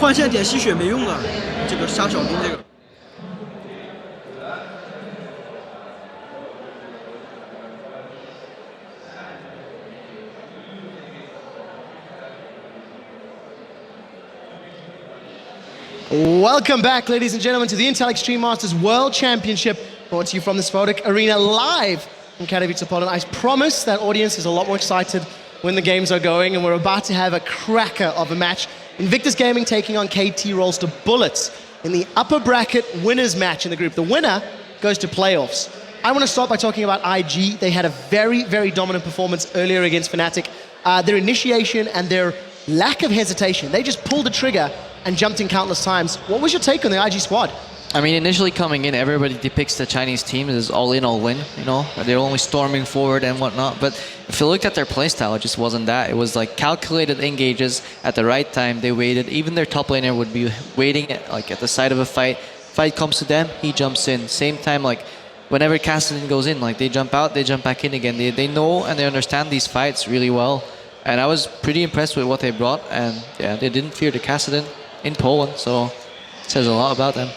换线点吸血没用的，这个杀小兵这个。Welcome back, ladies and gentlemen, to the Intel Extreme Masters World Championship, brought to you from the Sport Arena live from Katowice, Poland. I promise that audience is a lot more excited when the games are going, and we're about to have a cracker of a match. Invictus Gaming taking on KT Rolster Bullets in the upper bracket winners match in the group. The winner goes to playoffs. I want to start by talking about IG. They had a very, very dominant performance earlier against Fnatic. Their initiation and their lack of hesitation, they just pulled the trigger and jumped in countless times. What was your take on the IG squad? I mean, initially coming in, everybody depicts the Chinese team as all in, all win, you know? They're only storming forward and whatnot. But if you looked at their playstyle, it just wasn't that. It was like calculated engages at the right time. They waited. Even their top laner would be waiting at the side of a fight. Fight comes to them, he jumps in. Same time, like whenever Cassidy goes in, like they jump out, they jump back in again. They know and they understand these fights really well. And I was pretty impressed with what they brought. And yeah, they didn't fear the Cassidy in Poland, so it says a lot about them.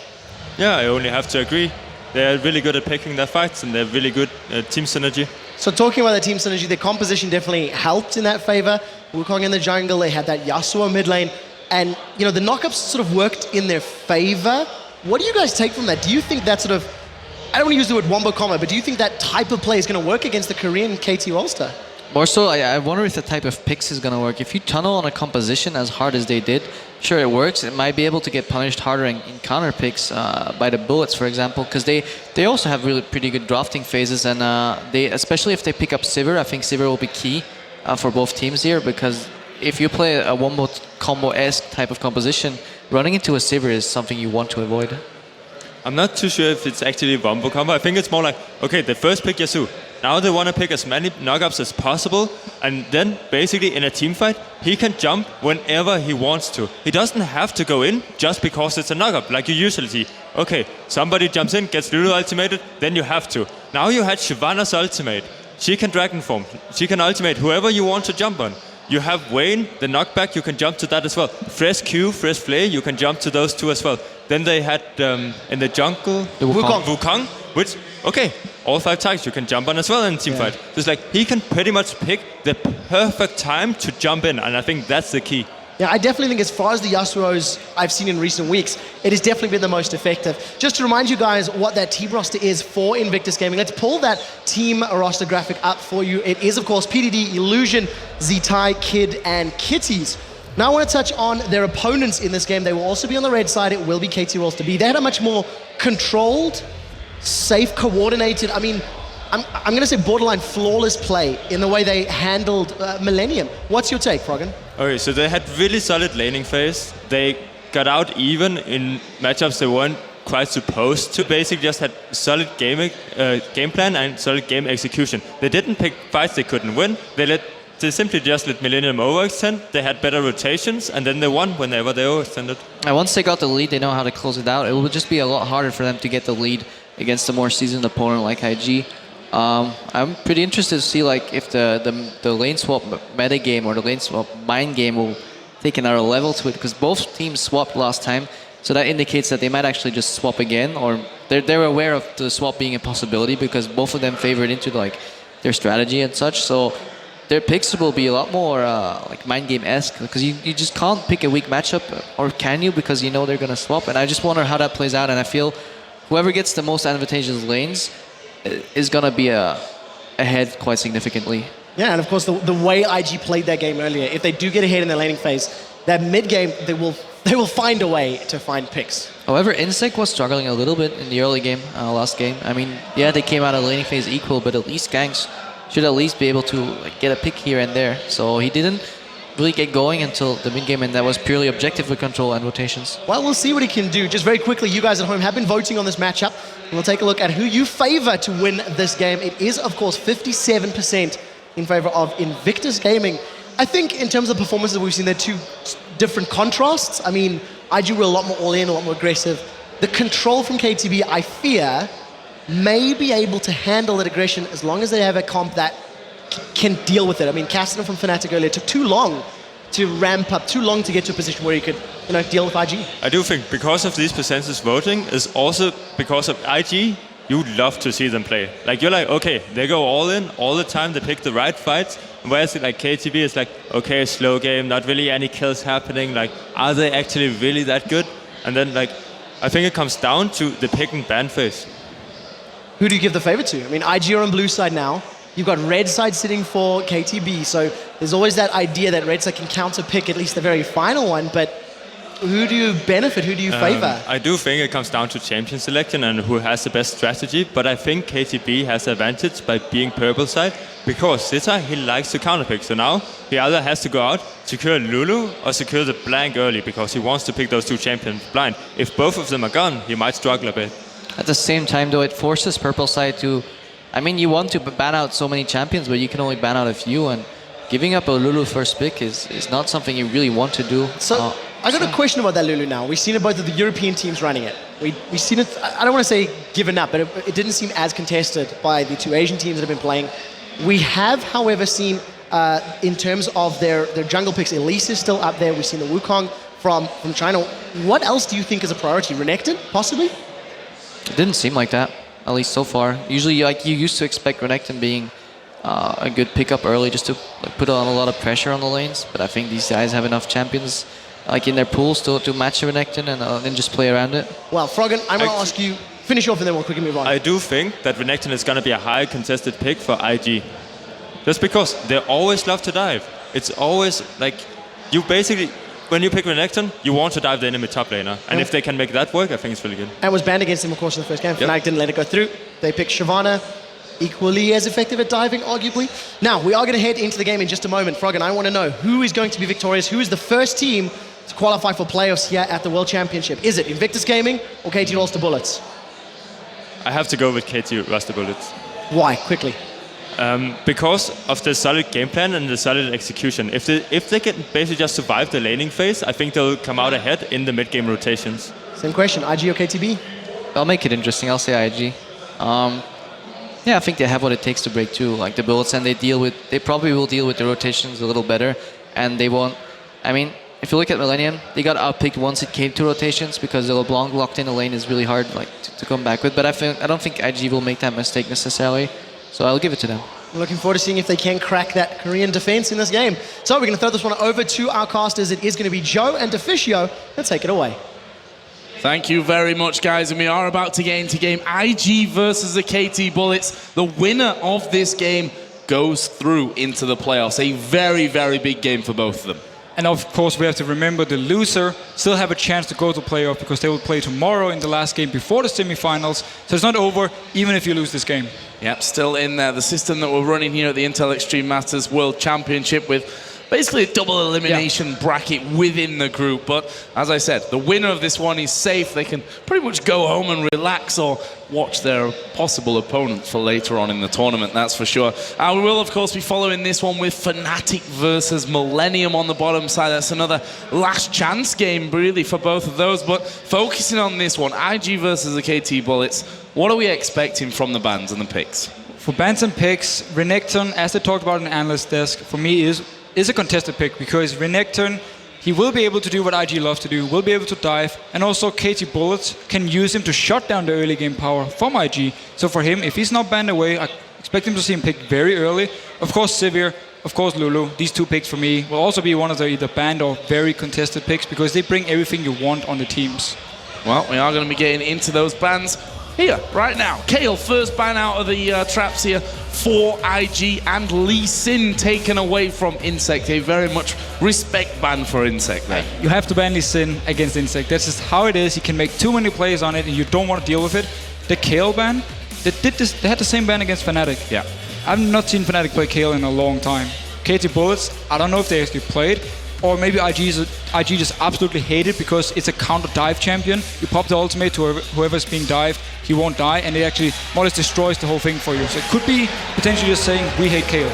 Yeah, I only have to agree. They're really good at picking their fights, and they're really good at team synergy. So talking about the team synergy, the composition definitely helped in that favor. Wukong in the jungle, they had that Yasuo mid lane, and you know the knockups sort of worked in their favor. What do you guys take from that? Do you think that sort of, I don't want to use the word wombo combo, but do you think that type of play is going to work against the Korean KT Rolster? More so, I wonder if the type of picks is going to work. If you tunnel on a composition as hard as they did, sure it works. It might be able to get punished harder in counter picks by the Bullets, for example, because they also have really pretty good drafting phases, and they, especially if they pick up Sivir, I think Sivir will be key for both teams here, because if you play a wombo combo-esque type of composition, running into a Sivir is something you want to avoid. I'm not too sure if it's actually a wombo combo. I think it's more like, okay, they first pick Yasuo. Now they want to pick as many knockups as possible, and then basically in a team fight, he can jump whenever he wants to. He doesn't have to go in just because it's a knockup, like you usually see. Okay, somebody jumps in, gets Lulu ultimated, then you have to. Now you had Shyvana's ultimate. She can Dragon Form. She can ultimate whoever you want to jump on. You have Vayne, the knockback, you can jump to that as well. Fresh Q, Fresh Flay, you can jump to those two as well. Then they had in the jungle, the Wukong, which, okay, all 5 targets you can jump on as well in team fight. So it's like he can pretty much pick the perfect time to jump in, and I think that's the key. Yeah, I definitely think as far as the Yasuos I've seen in recent weeks, it has definitely been the most effective. Just to remind you guys what that team roster is for Invictus Gaming, let's pull that team roster graphic up for you. It is, of course, PDD, Illusion, Zitai, Kid, and Kitties. Now I want to touch on their opponents in this game. They will also be on the red side. It will be KT Rolster B. They had a much more controlled, safe, coordinated, I mean, I'm going to say borderline flawless play in the way they handled Millennium. What's your take, Froggen? Okay, so they had really solid laning phase. They got out even in matchups they weren't quite supposed to. Basically just had solid game plan and solid game execution. They didn't pick fights they couldn't win. They simply just let Millennium overextend. They had better rotations, and then they won whenever they overextended. And once they got the lead, they know how to close it out. It will just be a lot harder for them to get the lead against a more seasoned opponent like IG. I'm pretty interested to see like if the lane swap meta game or the lane swap mind game will take another level to it, because both teams swapped last time, so that indicates that they might actually just swap again, or they're aware of the swap being a possibility because both of them favored into like their strategy and such. So their picks will be a lot more like mind game-esque, because you just can't pick a weak matchup, or can you, because you know they're gonna swap. And I just wonder how that plays out, and I feel whoever gets the most advantageous lanes is gonna be ahead quite significantly. Yeah, and of course the way IG played their game earlier, if they do get ahead in their laning phase, that mid game they will find a way to find picks. However, Insect was struggling a little bit in the early game, last game. I mean, yeah, they came out of laning phase equal, but at least Ganks should at least be able to like, get a pick here and there. So he didn't really get going until the mid game, and that was purely objective with control and rotations. Well, we'll see what he can do. Just very quickly, you guys at home have been voting on this matchup. We'll take a look at who you favor to win this game. It is, of course, 57% in favor of Invictus Gaming. I think in terms of performances we've seen, they're two different contrasts. I mean, IG were a lot more all-in, a lot more aggressive. The control from KTB, I fear, may be able to handle that aggression as long as they have a comp that can deal with it. I mean, Cassidy from Fnatic earlier took too long to ramp up, too long to get to a position where you could, deal with IG? I do think because of these percentage voting is also because of IG, you love to see them play. Like you're like, okay, they go all in all the time, they pick the right fights. Whereas like KTB is like, okay, slow game, not really any kills happening. Like, are they actually really that good? And then like, I think it comes down to the pick and ban phase. Who do you give the favor to? I mean, IG are on blue side now. You've got red side sitting for KTB. So there's always that idea that red side can counter pick at least the very final one. But who do you benefit? Who do you favor? I do think it comes down to champion selection and who has the best strategy. But I think KTB has the advantage by being purple side because Sita, he likes to counterpick. So now he either has to go out, secure Lulu, or secure the blank early because he wants to pick those two champions blind. If both of them are gone, he might struggle a bit. At the same time, though, it forces purple side to... I mean, you want to ban out so many champions, but you can only ban out a few, and giving up a Lulu first pick is not something you really want to do. So I got a question about that Lulu now. We've seen it both of the European teams running it. We've seen it, I don't want to say given up, but it didn't seem as contested by the two Asian teams that have been playing. We have, however, seen in terms of their jungle picks, Elise is still up there. We've seen the Wukong from China. What else do you think is a priority? Renekton, possibly? It didn't seem like that, at least so far. Usually, like you used to expect Renekton being a good pickup early just to put on a lot of pressure on the lanes. But I think these guys have enough champions like in their pools to match Renekton and then just play around it. Well, Froggen, I'm going to ask you, finish off and then we'll quickly move on. I do think that Renekton is going to be a high contested pick for IG. Just because they always love to dive. It's always like, you basically... When you pick Renekton, you want to dive the enemy top laner. And if they can make that work, I think it's really good. And was banned against him, of course, in the first game. Fnatic didn't let it go through. They picked Shyvana, equally as effective at diving, arguably. Now, we are going to head into the game in just a moment. Froggen, I want to know who is going to be victorious, who is the first team to qualify for playoffs here at the World Championship. Is it Invictus Gaming or KT Rolster Bullets? I have to go with KT Rolster Bullets. Why? Quickly. Because of the solid game plan and the solid execution. If they can basically just survive the laning phase, I think they'll come out ahead in the mid-game rotations. Same question, IG or KTB? I'll make it interesting. I'll say IG. Yeah, I think they have what it takes to break through. Like the Bullets, and they probably will deal with the rotations a little better, and they won't. I mean, if you look at Millennium, they got outpicked once it came to rotations because the LeBlanc locked in the lane is really hard to come back with. But I don't think IG will make that mistake necessarily. So I'll give it to them. I'm looking forward to seeing if they can crack that Korean defense in this game. So we're going to throw this one over to our casters. It is going to be Joe and Deficio. Let's take it away. Thank you very much, guys. And we are about to get into game IG versus the KT Bullets. The winner of this game goes through into the playoffs. A very, very big game for both of them. And of course, we have to remember the loser still have a chance to go to playoff because they will play tomorrow in the last game before the semifinals. So it's not over, even if you lose this game. Yep, still in there. The system that we're running here at the Intel Extreme Masters World Championship with basically a double elimination bracket within the group. But as I said, the winner of this one is safe. They can pretty much go home and relax or watch their possible opponents for later on in the tournament, that's for sure. We will, of course, be following this one with Fnatic versus Millennium on the bottom side. That's another last chance game, really, for both of those. But focusing on this one, IG versus the KT Bullets, what are we expecting from the bans and the picks? For bans and picks, Renekton, as they talked about in the analyst desk, for me is a contested pick because Renekton, he will be able to do what IG loves to do, will be able to dive, and also KT Bullets can use him to shut down the early game power from IG. So for him, if he's not banned away, I expect him to see him pick very early. Of course, Sivir, of course, Lulu. These two picks for me will also be one of the either banned or very contested picks because they bring everything you want on the teams. Well, we are going to be getting into those bans here, right now. Kale, first ban out of the traps here for IG, and Lee Sin taken away from Insect. A very much respect ban for Insect there. You have to ban Lee Sin against Insect. That's just how it is. You can make too many plays on it and you don't want to deal with it. The Kale ban, they had the same ban against Fnatic. Yeah. I've not seen Fnatic play Kale in a long time. KT Bullets, I don't know if they actually played, or maybe IG just absolutely hate it because it's a counter dive champion. You pop the ultimate to whoever's being dived, he won't die, and it actually more or less destroys the whole thing for you. So it could be potentially just saying, we hate Kale.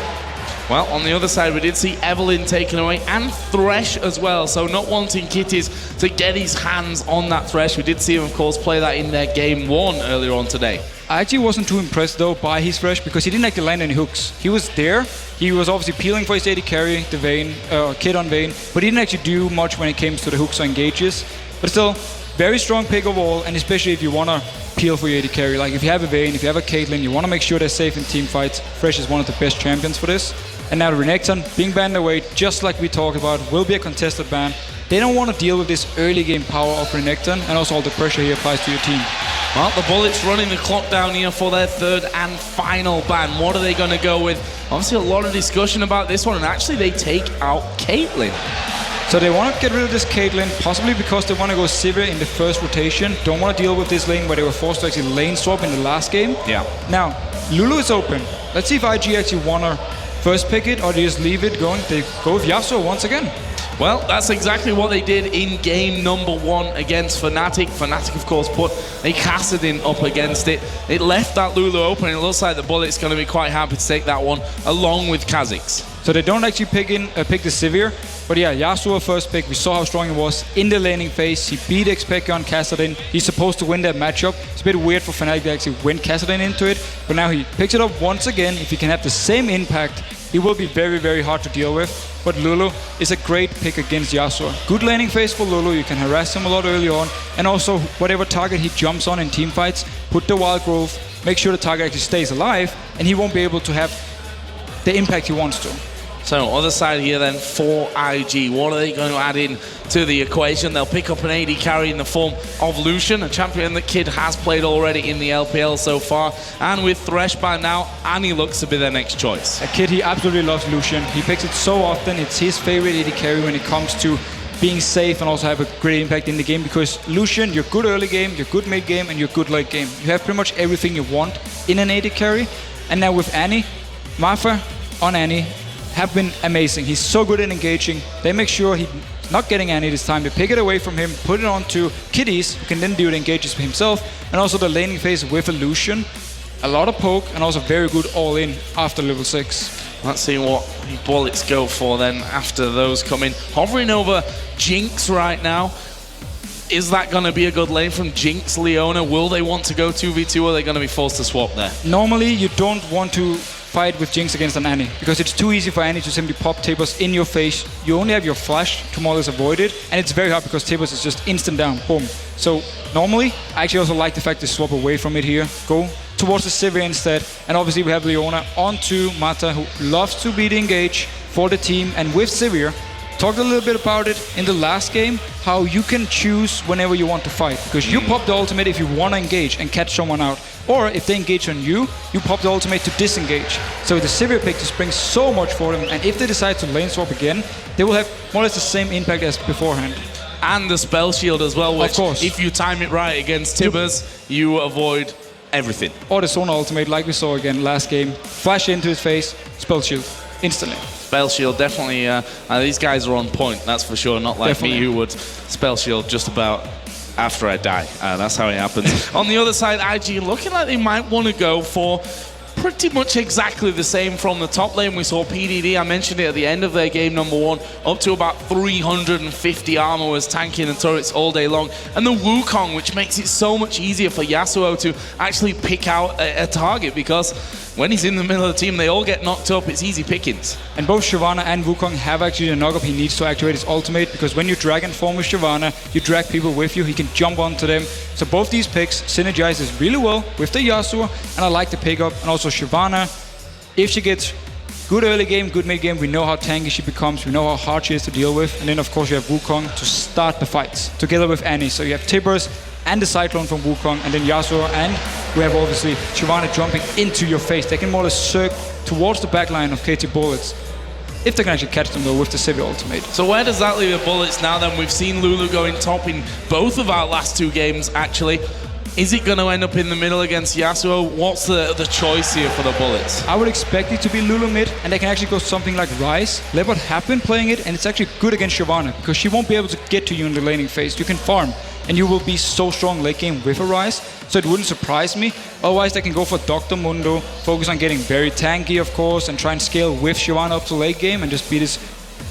Well, on the other side, we did see Evelyn taken away and Thresh as well. So not wanting Kitties to get his hands on that Thresh. We did see him, of course, play that in their game 1 earlier on today. I actually wasn't too impressed though by his Thresh because he didn't actually land any hooks. He was there, he was obviously peeling for his AD carry, the Vayne, Kid on Vayne, but he didn't actually do much when it came to the hooks or engages. But still, very strong pick overall, and especially if you want to peel for your AD carry. Like if you have a Vayne, if you have a Caitlyn, you want to make sure they're safe in team fights. Thresh is one of the best champions for this. And now Renekton being banned away, just like we talked about, will be a contested ban. They don't want to deal with this early game power of Renekton and also all the pressure he applies to your team. Well, the Bullets running the clock down here for their 3rd and final ban. What are they going to go with? Obviously a lot of discussion about this one, and actually they take out Caitlyn. So they want to get rid of this Caitlyn, possibly because they want to go Sivir in the first rotation. Don't want to deal with this lane where they were forced to actually lane swap in the last game. Yeah. Now, Lulu is open. Let's see if IG actually want to first pick it or they just leave it going. They go with Yasuo once again. Well, that's exactly what they did in game number 1 against Fnatic. Fnatic, of course, put a Kassadin up against it. It left that Lulu open, and it looks like the Bullet's going to be quite happy to take that one along with Kha'Zix. So they don't actually pick the Sivir, but yeah, Yasuo first pick. We saw how strong he was in the laning phase. He beat Xpeke on Kassadin. He's supposed to win that matchup. It's a bit weird for Fnatic to actually win Kassadin into it, but now he picks it up once again. If he can have the same impact, he will be very, very hard to deal with. But Lulu is a great pick against Yasuo. Good laning phase for Lulu. You can harass him a lot early on, and also whatever target he jumps on in team fights, put the wild growth, make sure the target actually stays alive, and he won't be able to have the impact he wants to. So, other side here then for IG. What are they going to add in to the equation? They'll pick up an AD carry in the form of Lucian, a champion that Kid has played already in the LPL so far. And with Thresh by now, Annie looks to be their next choice. A Kid, he absolutely loves Lucian. He picks it so often. It's his favorite AD carry when it comes to being safe and also have a great impact in the game, because Lucian, you're good early game, you're good mid game, and you're good late game. You have pretty much everything you want in an AD carry. And now with Annie, Martha on Annie have been amazing. He's so good at engaging. They make sure he's not getting Annie this time. They pick it away from him, put it onto Kitties, who can then do the engages for himself, and also the laning phase with a Lucian. A lot of poke, and also very good all-in after level 6. Let's see what the Bullets go for then after those come in. Hovering over Jinx right now. Is that going to be a good lane from Jinx, Leona? Will they want to go 2v2, or are they going to be forced to swap there? Normally, you don't want to fight with Jinx against an Annie, because it's too easy for Annie to simply pop Tabers in your face. You only have your flash to more or less avoid it, and it's very hard because Tabers is just instant down, boom. So normally, I actually also like the fact to swap away from it here, go towards the Sivir instead, and obviously we have Leona onto Mata, who loves to be the engage for the team, and with Sivir, talked a little bit about it in the last game, how you can choose whenever you want to fight, because you pop the ultimate if you want to engage and catch someone out, or if they engage on you, you pop the ultimate to disengage. So the Sivir pick just brings so much for them, and if they decide to lane swap again, they will have more or less the same impact as beforehand. And the spell shield as well, which of course, if you time it right against Tibbers, you avoid everything. Or the Sona ultimate, like we saw again last game, flash into his face, spell shield, instantly. Spell shield, definitely, these guys are on point, that's for sure, not like me who would spell shield just about after I die. That's how it happens. On the other side, IG looking like they might want to go for pretty much exactly the same from the top lane. We saw PDD, I mentioned it at the end of their game number 1, up to about 350 armor, was tanking the turrets all day long. And the Wukong, which makes it so much easier for Yasuo to actually pick out a target, because when he's in the middle of the team, they all get knocked up. It's easy pickings. And both Shyvana and Wukong have actually the knock-up. He needs to activate his ultimate, because when you dragon form with Shyvana, you drag people with you. He can jump onto them. So both these picks synergizes really well with the Yasuo, and I like the pickup. And also Shyvana, if she gets good early game, good mid game, we know how tanky she becomes, we know how hard she is to deal with. And then of course you have Wukong to start the fights together with Annie. So you have Tibbers and the Cyclone from Wukong, and then Yasuo, and we have obviously Shyvana jumping into your face. They can more or less circle towards the backline of KT Bullets, if they can actually catch them though with the Sivir ultimate. So where does that leave the Bullets now then? We've seen Lulu going top in both of our last 2 games actually. Is it going to end up in the middle against Yasuo? What's the choice here for the Bullets? I would expect it to be Lulu mid, and they can actually go something like Ryze. Leopard have been playing it, and it's actually good against Shyvana, because she won't be able to get to you in the laning phase. You can farm. and you will be so strong late game with a Ryze, so it wouldn't surprise me. Otherwise, they can go for Dr. Mundo, focus on getting very tanky, of course, and try and scale with Shyvana up to late game and just be this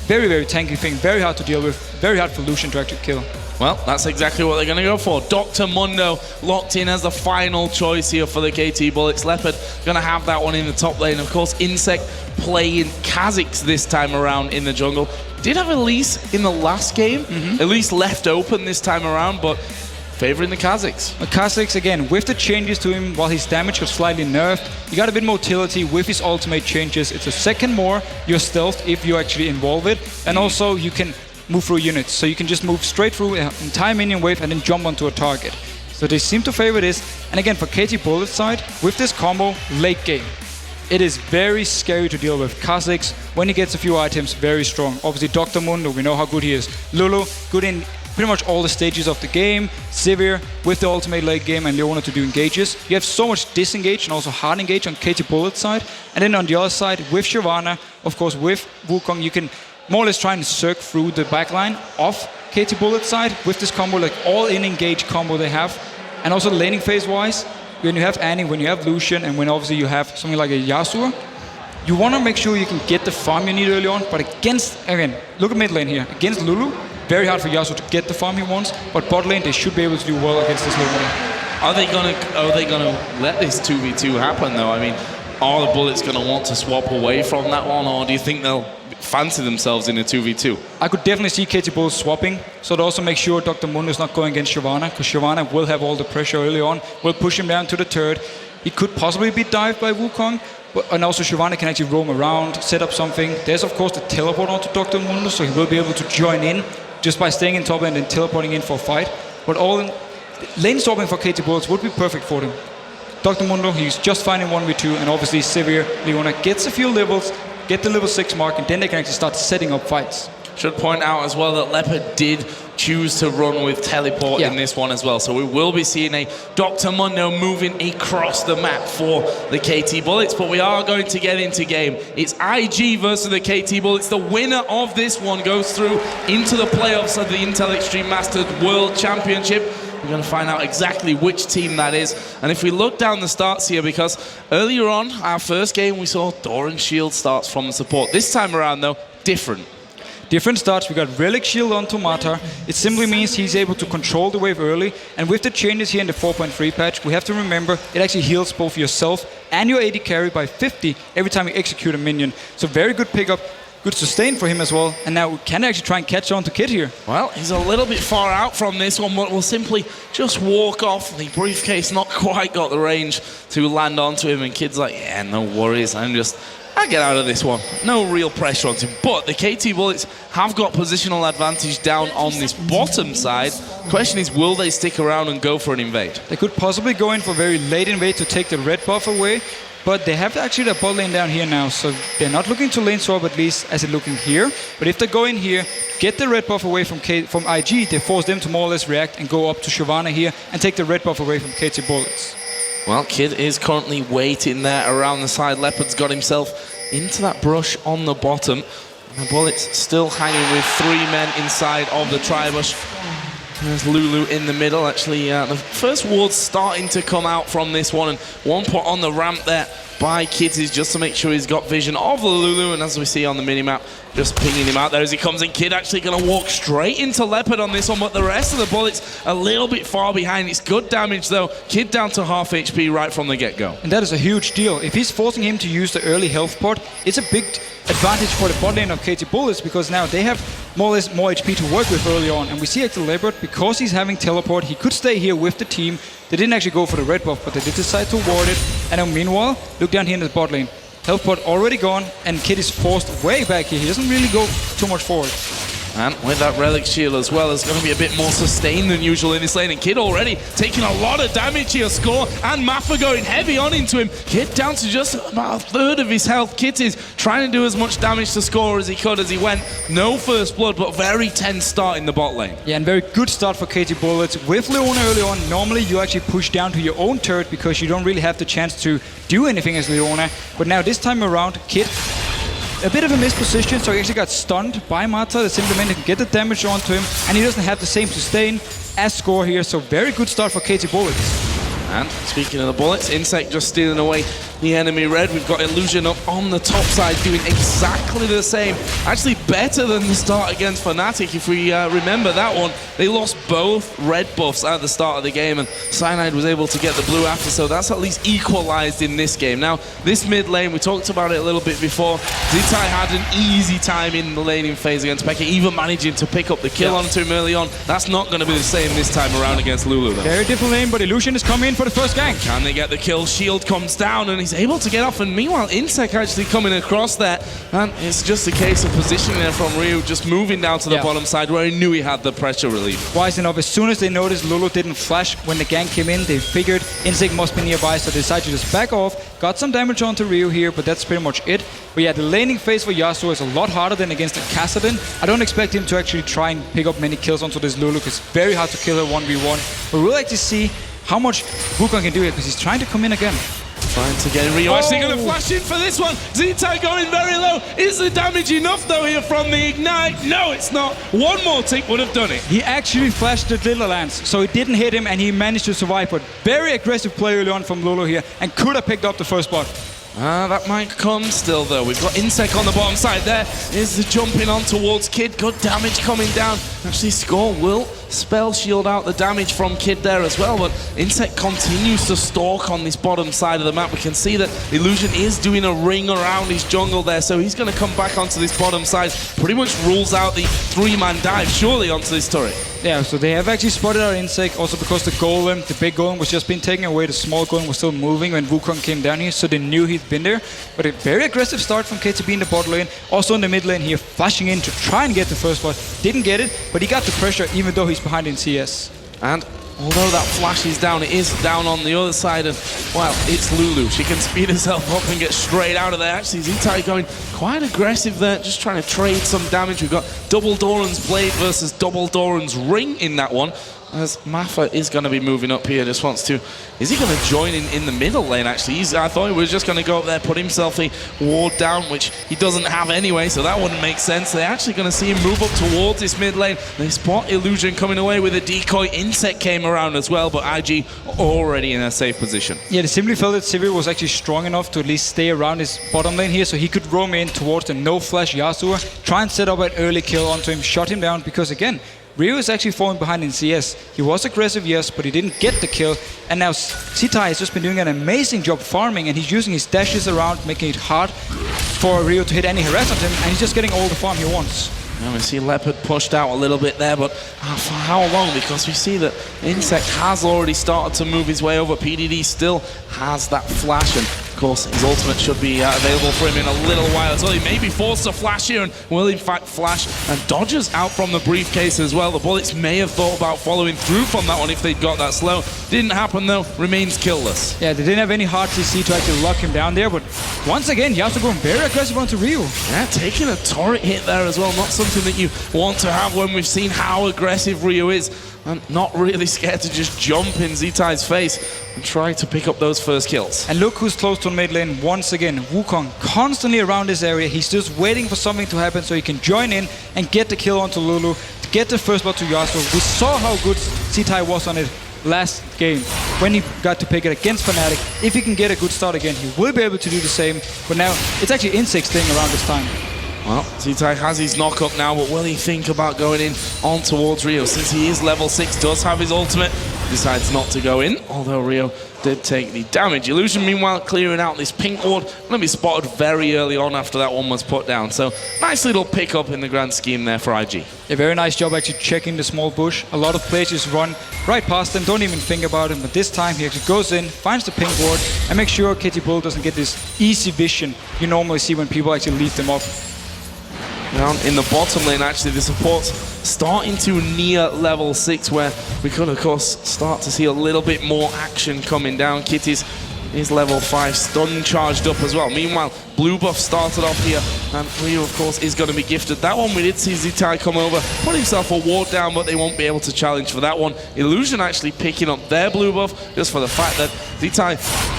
very, very tanky thing, very hard to deal with, very hard for Lucian to actually kill. Well, that's exactly what they're going to go for. Dr. Mundo locked in as the final choice here for the KT Bullets. Leopard going to have that one in the top lane. Of course, Insect playing Kha'Zix this time around in the jungle. Did have Elise in the last game. Elise left open this time around, but favoring the Kha'Zix. Kha'Zix, again, with the changes to him, while his damage was slightly nerfed, he got a bit motility with his ultimate changes. It's a second more, you're stealthed if you actually involve it, and also you can move through units, so you can just move straight through an entire minion wave and then jump onto a target. So they seem to favor this, and again for KT Bullet's side, with this combo, late game, it is very scary to deal with. Kha'Zix, when he gets a few items, very strong. Obviously Dr. Mundo, we know how good he is. Lulu, good in pretty much all the stages of the game. Sivir with the ultimate late game and Leona to do engages. You have so much disengage and also hard engage on KT Bullet's side. And then on the other side, with Shyvana, of course with Wukong, you can more or less try and circle through the backline of KT Bullet's side with this combo, like all-in engage combo they have. And also laning phase-wise, when you have Annie, when you have Lucian, and when obviously you have something like a Yasuo, you want to make sure you can get the farm you need early on, but against, again, look at mid lane here. Against Lulu, very hard for Yasuo to get the farm he wants, but bot lane, they should be able to do well against this Lulu. Are they gonna let this 2v2 happen though? I mean, are the Bullets gonna want to swap away from that one, or do you think they'll fancy themselves in a 2v2? I could definitely see KT Bullets swapping, so to also make sure Dr. Mundo is not going against Shyvana, because Shyvana will have all the pressure early on, will push him down to the turret. He could possibly be dived by Wukong, and also Shyvana can actually roam around, set up something. There's of course the teleport onto Dr. Mundo, so he will be able to join in just by staying in top lane and teleporting in for a fight. But all in, lane swapping for KT Bullets would be perfect for them. Dr. Mundo, he's just fine in 1v2, and obviously Sivir, Leona gets a few levels, get the level 6 mark, and then they can actually start setting up fights. Should point out as well that Leopard did choose to run with teleport in this one as well. So we will be seeing a Dr. Mundo moving across the map for the KT Bullets, but we are going to get into game. It's IG versus the KT Bullets. The winner of this one goes through into the playoffs of the Intel Extreme Masters World Championship. We're going to find out exactly which team that is. And if we look down the starts here, because earlier on, our first game, we saw Doran Shield starts from the support. This time around, though, different. Different starts. We got Relic Shield onto Mata. It simply means he's able to control the wave early. And with the changes here in the 4.3 patch, we have to remember it actually heals both yourself and your AD carry by 50 every time you execute a minion. So very good pickup. Good sustain for him as well, and now we can actually try and catch on to Kid here. Well, he's a little bit far out from this one, but will simply just walk off. The briefcase not quite got the range to land onto him, and Kid's like, yeah, no worries, I'll get out of this one. No real pressure on him. But the KT Bullets have got positional advantage down on this bottom side. Question is, will they stick around and go for an invade? They could possibly go in for very late invade to take the red buff away, but they have actually the bot lane down here now, so they're not looking to lane swap, at least as it's looking here. But if they go in here, get the red buff away from IG, they force them to more or less react and go up to Shyvana here and take the red buff away from KT Bullets. Well, Kid is currently waiting there around the side. Leopard's got himself into that brush on the bottom. And the Bullets still hanging with 3 men inside of the tri-bush. There's Lulu in the middle. Actually, the first ward's starting to come out from this one, and one put on the ramp there by Kids is just to make sure he's got vision of the Lulu, and as we see on the minimap, just pinging him out there as he comes in. Kid actually going to walk straight into Leopard on this one, but the rest of the Bullets a little bit far behind. It's good damage though. Kid down to half HP right from the get-go. And that is a huge deal. If he's forcing him to use the early health pot, it's a big advantage for the bot lane of KT Bullets, because now they have more or less more HP to work with early on. And we see actually Leopard, because he's having teleport, he could stay here with the team. They didn't actually go for the red buff, but they did decide to ward it. And now meanwhile, look down here in the bot lane. Health pot already gone, and Kid is forced way back here. He doesn't really go too much forward. And with that Relic Shield as well, there's going to be a bit more sustain than usual in this lane. And Kid already taking a lot of damage here. Score and Maffa going heavy on into him. Kid down to just about a third of his health. Kid is trying to do as much damage to Score as he could as he went. No first blood, but very tense start in the bot lane. Yeah, and very good start for KT Bullets. With Leona early on, normally you actually push down to your own turret because you don't really have the chance to do anything as Leona. But now this time around, Kid a bit of a misposition, so he actually got stunned by Mata. The simply meant he can get the damage onto him, and he doesn't have the same sustain. a score here, so very good start for Katie Bullets. And speaking of the bullets, Insect just stealing away the enemy red. We've got Illusion up on the top side doing exactly the same. Actually better than the start against Fnatic. If we remember that one, they lost both red buffs at the start of the game and Cyanide was able to get the blue after, so that's at least equalized in this game. Now, this mid lane, we talked about it a little bit before. Zitai had an easy time in the laning phase against Pekka, even managing to pick up the kill onto him early on. That's not going to be the same this time around against Lulu, though. Very different lane, but Illusion is coming in for the first gank. Can they get the kill? Shield comes down and he's able to get off, and meanwhile Insect actually coming across there, and it's just a case of positioning there from Ryu, just moving down to the bottom side where he knew he had the pressure relief. Wise enough, as soon as they noticed Lulu didn't flash when the gank came in, they figured Insect must be nearby, so they decided to just back off, got some damage onto Ryu here, but that's pretty much it. But yeah, the laning phase for Yasuo is a lot harder than against a Kassadin. I don't expect him to actually try and pick up many kills onto this Lulu, because it's very hard to kill her 1v1, but we'll like to see how much Wukong can do here, because he's trying to come in again. Trying to get Ryu actually going to flash in for this one. Zitai going very low. Is the damage enough though here from the Ignite? No, it's not. One more tick would have done it. He actually flashed the Little Lance, so it didn't hit him and he managed to survive, but very aggressive play early on from Lulu here and could have picked up the first blood. That might come still though. We've got Insect on the bottom side there. Is the jumping on towards Kid. Good damage coming down. Actually, Score will spell shield out the damage from Kid there as well, but Insect continues to stalk on this bottom side of the map. We can see that Illusion is doing a ring around his jungle there, so he's going to come back onto this bottom side. Pretty much rules out the three-man dive surely onto this turret. Yeah, so they have actually spotted our Insect, also because the golem, the big golem, was just being taken away. The small golem was still moving when Wukong came down here, so they knew he'd been there. But a very aggressive start from KTB in the bot lane, also in the mid lane here, flashing in to try and get the first blood. Didn't get it, but he got the pressure even though he's behind in CS. And although that flash is down, it is down on the other side, and well, it's Lulu. She can speed herself up and get straight out of there. Actually, Zitai going quite aggressive there, just trying to trade some damage. We've got double Doran's Blade versus double Doran's Ring in that one, as Maffa is going to be moving up here, just wants to... Is he going to join in the middle lane, actually? I thought he was just going to go up there, put himself a ward down, which he doesn't have anyway, so that wouldn't make sense. They're actually going to see him move up towards this mid lane. They spot Illusion coming away with a decoy. Insect came around as well, but IG already in a safe position. Yeah, they simply felt that Sivir was actually strong enough to at least stay around his bottom lane here, so he could roam in towards the no-flash Yasuo, try and set up an early kill onto him, shut him down, because again, Ryu is actually falling behind in CS. He was aggressive, yes, but he didn't get the kill. And now Zitai has just been doing an amazing job farming, and he's using his dashes around, making it hard for Ryu to hit any harass on him, and he's just getting all the farm he wants. Now we see Leopard pushed out a little bit there, but for how long? Because we see that Insect has already started to move his way over. PDD still has that flash, and of course his ultimate should be available for him in a little while as well. He may be forced to flash here, and will in fact flash, and dodges out from the briefcase as well. The Bullets may have thought about following through from that one if they'd got that slow. Didn't happen though, remains killless. Yeah, they didn't have any hard CC to actually lock him down there, but once again, Yasuo going very aggressive onto Ryu. Yeah, taking a turret hit there as well, not something that you want to have when we've seen how aggressive Ryu is, and not really scared to just jump in Zitai's face and try to pick up those first kills. And look who's close to mid lane once again. Wukong constantly around this area. He's just waiting for something to happen so he can join in and get the kill onto Lulu, to get the first blood to Yasuo. We saw how good Zitai was on it last game when he got to pick it against Fnatic. If he can get a good start again, he will be able to do the same. But now it's actually Insect's thing around this time. Well, Zitai has his knock up now, but will he think about going in on towards Rio? Since he is level 6, does have his ultimate, decides not to go in, although Rio did take the damage. Illusion, meanwhile, clearing out this pink ward. Going to be spotted very early on after that one was put down. So, nice little pick-up in the grand scheme there for IG. A very nice job actually checking the small bush. A lot of players just run right past them, don't even think about him. But this time he actually goes in, finds the pink ward, and makes sure KT Bull doesn't get this easy vision you normally see when people actually lead them up. Down in the bottom lane, actually, the support's starting to near level 6, where we could, of course, start to see a little bit more action coming down. Kitty's is level 5, stun charged up as well. Meanwhile, blue buff started off here, and Ryu, of course, is going to be gifted. That one, we did see Zitai come over, put himself a ward down, but they won't be able to challenge for that one. Illusion actually picking up their blue buff, just for the fact that Zitai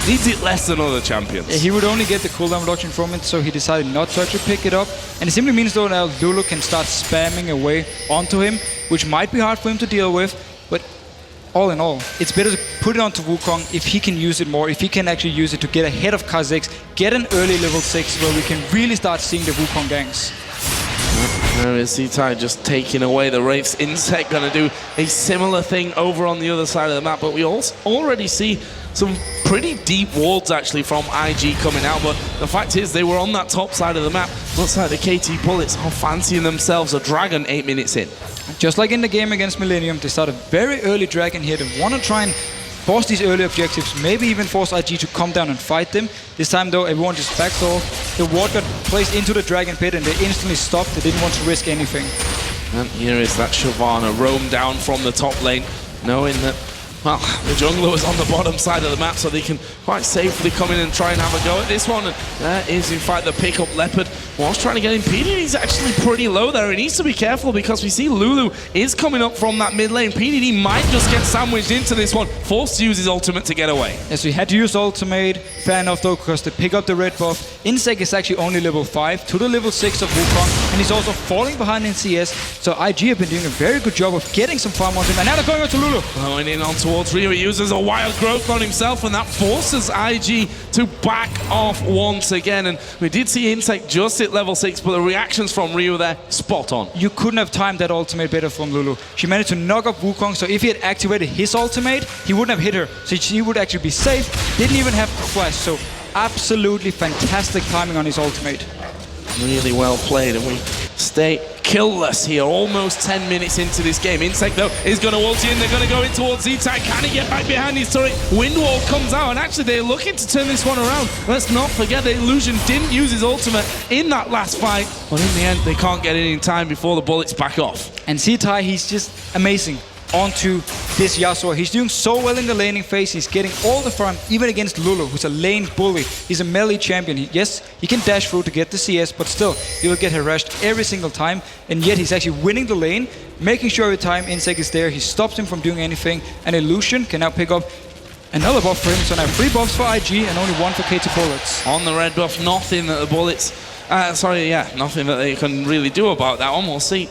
needs it less than other champions. Yeah, he would only get the cooldown reduction from it, so he decided not to actually pick it up. And it simply means, though, now Lulu can start spamming away onto him, which might be hard for him to deal with. But all in all, it's better to put it onto Wukong if he can use it more, if he can actually use it to get ahead of Kha'Zix, get an early level 6 where we can really start seeing the Wukong ganks. There is Z-Tai just taking away the Wraiths. Insect going to do a similar thing over on the other side of the map, but we also already see some pretty deep wards actually from IG coming out, but the fact is they were on that top side of the map. Looks like the KT Bullets are fancying themselves a dragon 8 minutes in. Just like in the game against Millennium, they start a very early dragon here. They want to try and force these early objectives, maybe even force IG to come down and fight them. This time though, everyone just backs off. The ward got placed into the dragon pit and they instantly stopped. They didn't want to risk anything. And here is that Shyvana roam down from the top lane, knowing that, well, the jungler was on the bottom side of the map, so they can quite safely come in and try and have a go at this one. And that is, in fact, the pickup Leopard. Was trying to get him. PDD's actually pretty low there. He needs to be careful because we see Lulu is coming up from that mid lane. PDD might just get sandwiched into this one, forced to use his ultimate to get away. Yes, we had to use ultimate. Fair enough though, because they pick up the red buff. Insect is actually only level 5 to the level 6 of Wukong, and he's also falling behind in CS. So IG have been doing a very good job of getting some farm on him, and now they're going on to Lulu. Going in on towards Rio. He uses a wild growth on himself, and that forces IG to back off once again. And we did see Insect just hit level 6, but the reactions from Rio there, spot on. You couldn't have timed that ultimate better from Lulu. She managed to knock up Wukong, so if he had activated his ultimate, he wouldn't have hit her. So she would actually be safe, didn't even have to flash. So absolutely fantastic timing on his ultimate. Really well played, and we stay killless here, almost 10 minutes into this game. Insect, though, is going to ulti in. They're going to go in towards Z-Tai. Can he get back behind his turret? Windwall comes out, and actually they're looking to turn this one around. Let's not forget that Illusion didn't use his ultimate in that last fight, but in the end, they can't get it in time before the bullets back off. And Z-Tai, he's just amazing onto this Yasuo. He's doing so well in the laning phase. He's getting all the farm, even against Lulu, who's a lane bully. He's a melee champion. Yes, he can dash through to get the CS, but still, he will get harassed every single time. And yet, he's actually winning the lane, making sure every time Insect is there, he stops him from doing anything. And Illusion can now pick up another buff for him. So now 3 buffs for IG and only 1 for KT Bullets. On the red buff, nothing that the bullets... nothing that they can really do about that one. We'll see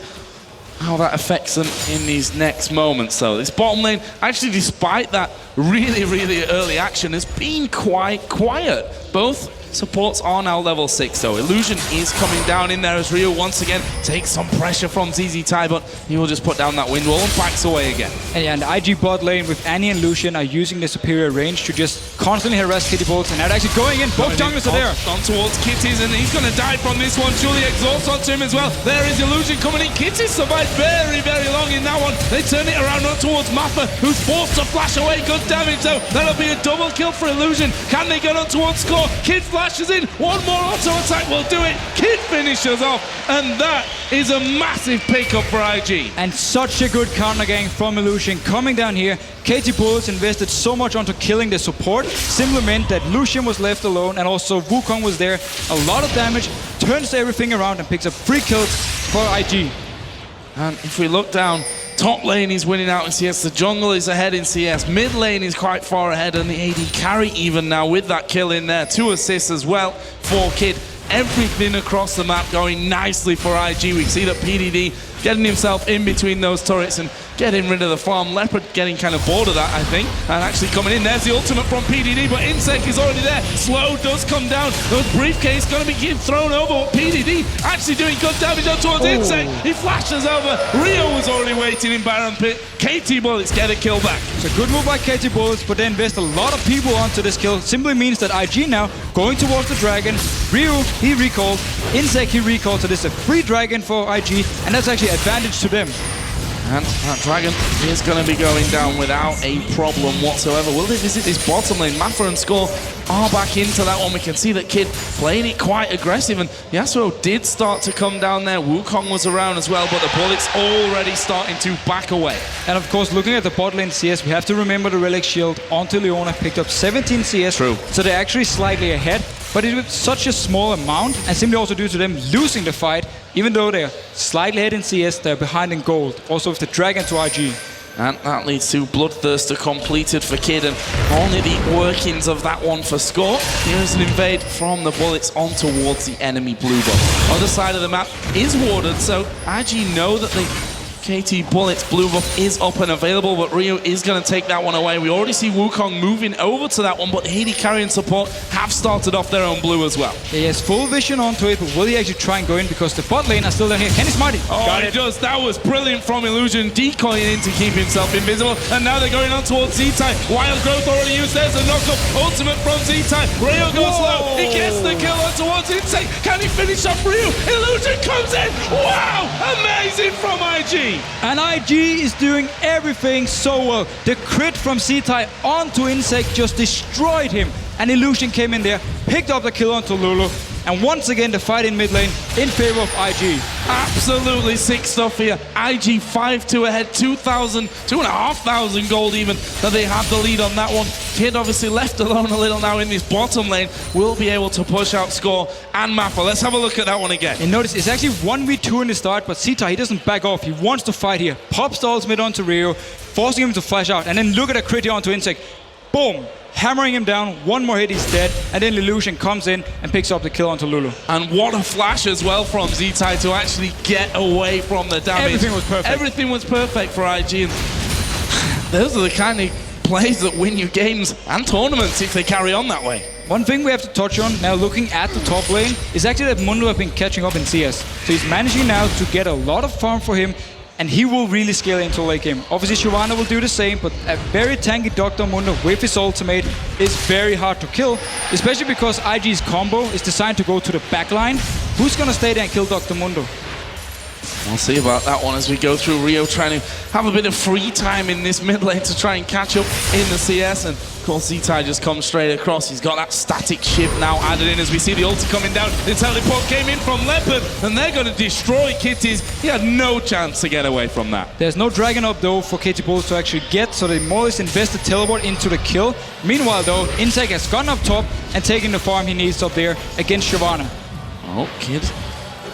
how that affects them in these next moments. So this bottom lane, actually, despite that really, really early action, has been quite quiet. Both supports are now level 6, so Illusion is coming down in there as Rio once again takes some pressure from ZZ-Tai, but he will just put down that wind wall and backs away again. And the IG bot lane with Annie and Lucian are using the superior range to just constantly harass KT Bullets, and now they're actually going in. Both junglers are there. On towards Kitties, and he's going to die from this one. Surely exhaust onto him as well. There is Illusion coming in. Kitties survived very, very long in that one. They turn it around on towards Mappa, who's forced to flash away. Good damage though. That'll be a double kill for Illusion. Can they get on towards score? Kid flashes in. One more auto attack will do it. Kid finishes off, and that is a massive pickup for IG. And such a good counter gang from Illusion coming down here. KT Bullets invested so much onto killing the support, simply meant that Lucian was left alone, and also Wukong was there. A lot of damage, turns everything around and picks up 3 kills for IG. And if we look down, top lane is winning out in CS, the jungle is ahead in CS, mid lane is quite far ahead, and the AD carry even now with that kill in there. 2 assists as well for Kid. Everything across the map going nicely for IG. We see that PDD getting himself in between those turrets and getting rid of the farm. Leopard getting kind of bored of that, I think, and actually coming in. There's the ultimate from PDD, but Insect is already there. Slow does come down. The briefcase going to be thrown over. PDD actually doing good damage on towards Insect. He flashes over. Rio was already waiting in Baron Pit. KT Bullets get a kill back. It's a good move by KT Bullets, but they invest a lot of people onto this kill. Simply means that IG now going towards the dragon. Rio, he recalled. Insect, he recalled. So this is a free dragon for IG, and that's actually advantage to them. And that dragon is going to be going down without a problem whatsoever. Will they visit this bottom lane? Maffa and Score are back into that one. We can see that Kid playing it quite aggressive, and Yasuo did start to come down there. Wukong was around as well, but the Bullets already starting to back away. And of course, looking at the bot lane CS, we have to remember the Relic Shield onto Leona picked up 17 CS. True. So they're actually slightly ahead, but it's with such a small amount, and simply also due to them losing the fight. Even though they're slightly ahead in CS, they're behind in gold. Also with the dragon to IG. And that leads to Bloodthirster completed for Kid, and only the workings of that one for Score. Here's an invade from the Bullets on towards the enemy blue buff. Other side of the map is warded, so IG know that they KT Bullet's blue buff is up and available, but Rio is going to take that one away. We already see Wukong moving over to that one, but Haiti carrying support have started off their own blue as well. He has full vision onto it, but will he actually try and go in? Because the bot lane are still down here. Can he smite it? Oh, Got he it. does. That was brilliant from Illusion, decoying in to keep himself invisible. And now they're going on towards Z-Tai. Wild Growth already used. There's a knock-up ultimate from Z-Tai. Rio goes low. He gets the kill on towards Insect. Can he finish off Rio? Illusion comes in. Wow! Amazing from IG. And IG is doing everything so well. The crit from Z-Tai onto Insect just destroyed him. And Illusion came in there, picked up the kill onto Lulu. And once again, the fight in mid lane in favor of IG. Absolutely sick stuff here. IG 5-2 ahead, 2,500 gold even, that they have the lead on that one. Kid obviously left alone a little now in this bottom lane, will be able to push out Score and Mappa. Let's have a look at that one again. And notice it's actually 1v2 in the start, but Z-Tai, he doesn't back off. He wants to fight here. Pops the ultimate onto Rio, forcing him to flash out. And then look at the crit here onto Insect. Boom! Hammering him down, one more hit, he's dead, and then Illusion comes in and picks up the kill onto Lulu. And what a flash as well from Z-Tai to actually get away from the damage. Everything was perfect. Everything was perfect for IG. And those are the kind of plays that win you games and tournaments if they carry on that way. One thing we have to touch on now, looking at the top lane, is actually that Mundo has been catching up in CS. So he's managing now to get a lot of farm for him, and he will really scale into late game. Obviously, Shyvana will do the same, but a very tanky Dr. Mundo with his ultimate is very hard to kill, especially because IG's combo is designed to go to the back line. Who's gonna stay there and kill Dr. Mundo? We'll see about that one as we go through. Rio trying to have a bit of free time in this mid lane to try and catch up in the CS, and of course Z-Tai just comes straight across. He's got that static shift now added in as we see the ulti coming down. The teleport came in from Leopard, and they're going to destroy Kitties. He had no chance to get away from that. There's no dragon up though for KT Bulls to actually get, so they more or less invest the teleport into the kill. Meanwhile though, Insect has gone up top and taken the farm he needs up there against Shyvana. Oh, Kid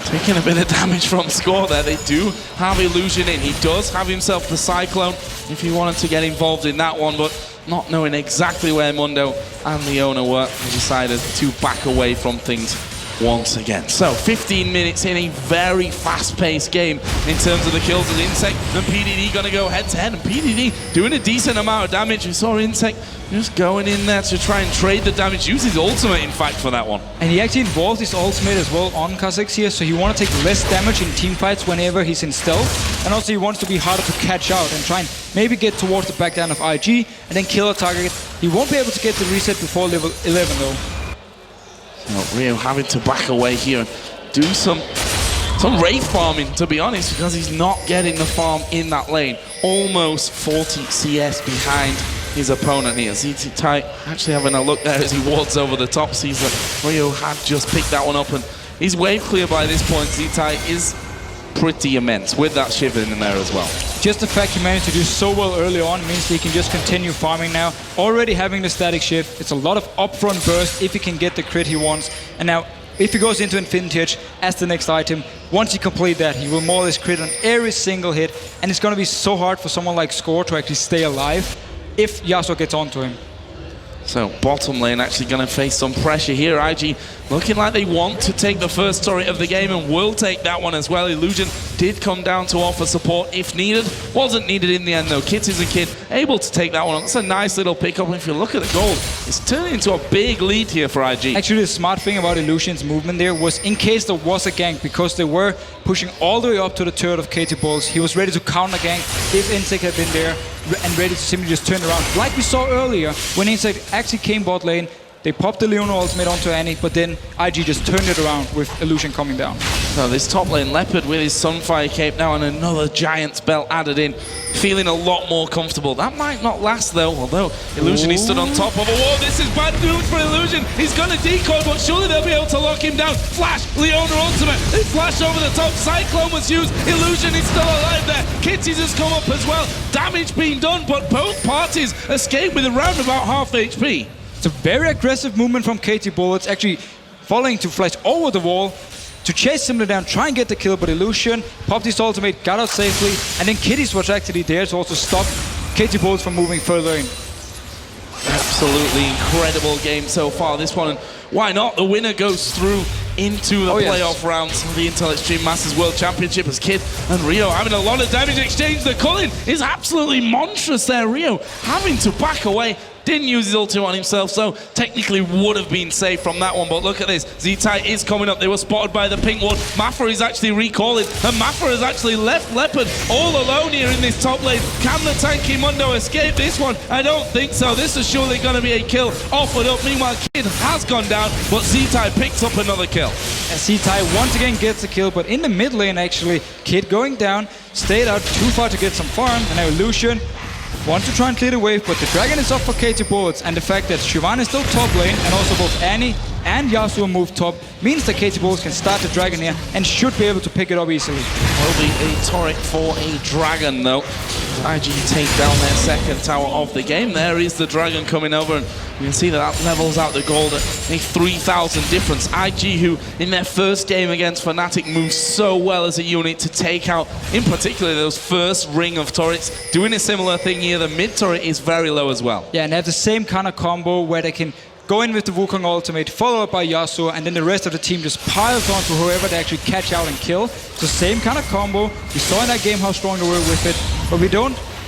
taking a bit of damage from Score there. They do have Illusion in. He does have himself the Cyclone if he wanted to get involved in that one, but not knowing exactly where Mundo and Leona were, he decided to back away from things once again. So 15 minutes in a very fast-paced game in terms of the kills of Insect and PDD going to go head-to-head, and PDD doing a decent amount of damage. We saw Insect just going in there to try and trade the damage, use his ultimate in fact for that one. And he actually involved his ultimate as well on Kha'Zix here, so he wants to take less damage in team fights whenever he's in stealth, and also he wants to be harder to catch out and try and maybe get towards the back line of IG and then kill a target. He won't be able to get the reset before level 11 though. So Rio having to back away here and do some Wraith farming, to be honest, because he's not getting the farm in that lane. Almost 40 CS behind his opponent here. Z-Tai actually having a look there as he wards over the top, sees that Rio had just picked that one up, and he's wave clear by this point. Z-Tai is pretty immense with that Shiver in there as well. Just the fact he managed to do so well early on means he can just continue farming now. Already having the static shift, it's a lot of upfront burst if he can get the crit he wants. And now, if he goes into Infinity Edge as the next item, once he complete that, he will more or less crit on every single hit. And it's going to be so hard for someone like Score to actually stay alive if Yasuo gets onto him. So bottom lane actually going to face some pressure here. IG looking like they want to take the first turret of the game and will take that one as well. Illusion did come down to offer support if needed. Wasn't needed in the end though. Kit is a kid able to take that one. That's a nice little pickup. If you look at the gold, it's turning into a big lead here for IG. Actually, the smart thing about Illusion's movement there was in case there was a gank, because they were pushing all the way up to the turret of KT Bulls, he was ready to counter gank if Insect had been there and ready to simply just turn around. Like we saw earlier, when Insect actually came bot lane, they popped the Leona ultimate onto Annie, but then IG just turned it around with Illusion coming down. So this top lane, Leopard with his Sunfire Cape now and another Giant's Belt added in, feeling a lot more comfortable. That might not last though, although Illusion he stood on top of a wall. This is bad news for Illusion. He's going to decoy, but surely they'll be able to lock him down. Flash, Leona ultimate. They flash over the top. Cyclone was used. Illusion is still alive there. Kitties has come up as well. Damage being done, but both parties escape with around about half HP. It's a very aggressive movement from KT Bullets, actually following to flash over the wall to chase Simba down, try and get the kill, but Illusion popped his ultimate, got out safely, and then Kitties was actually there to also stop KT Bullets from moving further in. Absolutely incredible game so far, this one, and why not? The winner goes through into the playoff rounds of the Intel Extreme Masters World Championship as Kid and Rio having a lot of damage exchange. The culling is absolutely monstrous there. Rio having to back away. Didn't use his ultimate on himself, so technically would have been safe from that one. But look at this. Z-Tai is coming up. They were spotted by the pink ward. Mafra is actually recalling, and Mafra has actually left Leopard all alone here in this top lane. Can the tanky Mundo escape this one? I don't think so. This is surely going to be a kill offered up. Meanwhile, Kid has gone down, but Z-Tai picks up another kill. Z-Tai once again gets a kill, but in the mid lane actually, Kid going down, stayed out too far to get some farm, and now Lucian want to try and clear the wave, but the dragon is up for KT Bullets, and the fact that Siobhan is still top lane, and also both Annie and Yasuo move top, means that KT Bullets can start the dragon here and should be able to pick it up easily. Will be a turret for a dragon though. IG take down their second tower of the game. There is the dragon coming over, and you can see that levels out the gold at a 3,000 difference. IG, who in their first game against Fnatic moved so well as a unit to take out, in particular, those first ring of turrets, doing a similar thing here. The mid turret is very low as well. Yeah, and they have the same kind of combo where they can go in with the Wukong ultimate, followed up by Yasuo, and then the rest of the team just piles on to whoever they actually catch out and kill. It's the same kind of combo. We saw in that game how strong they were with it, but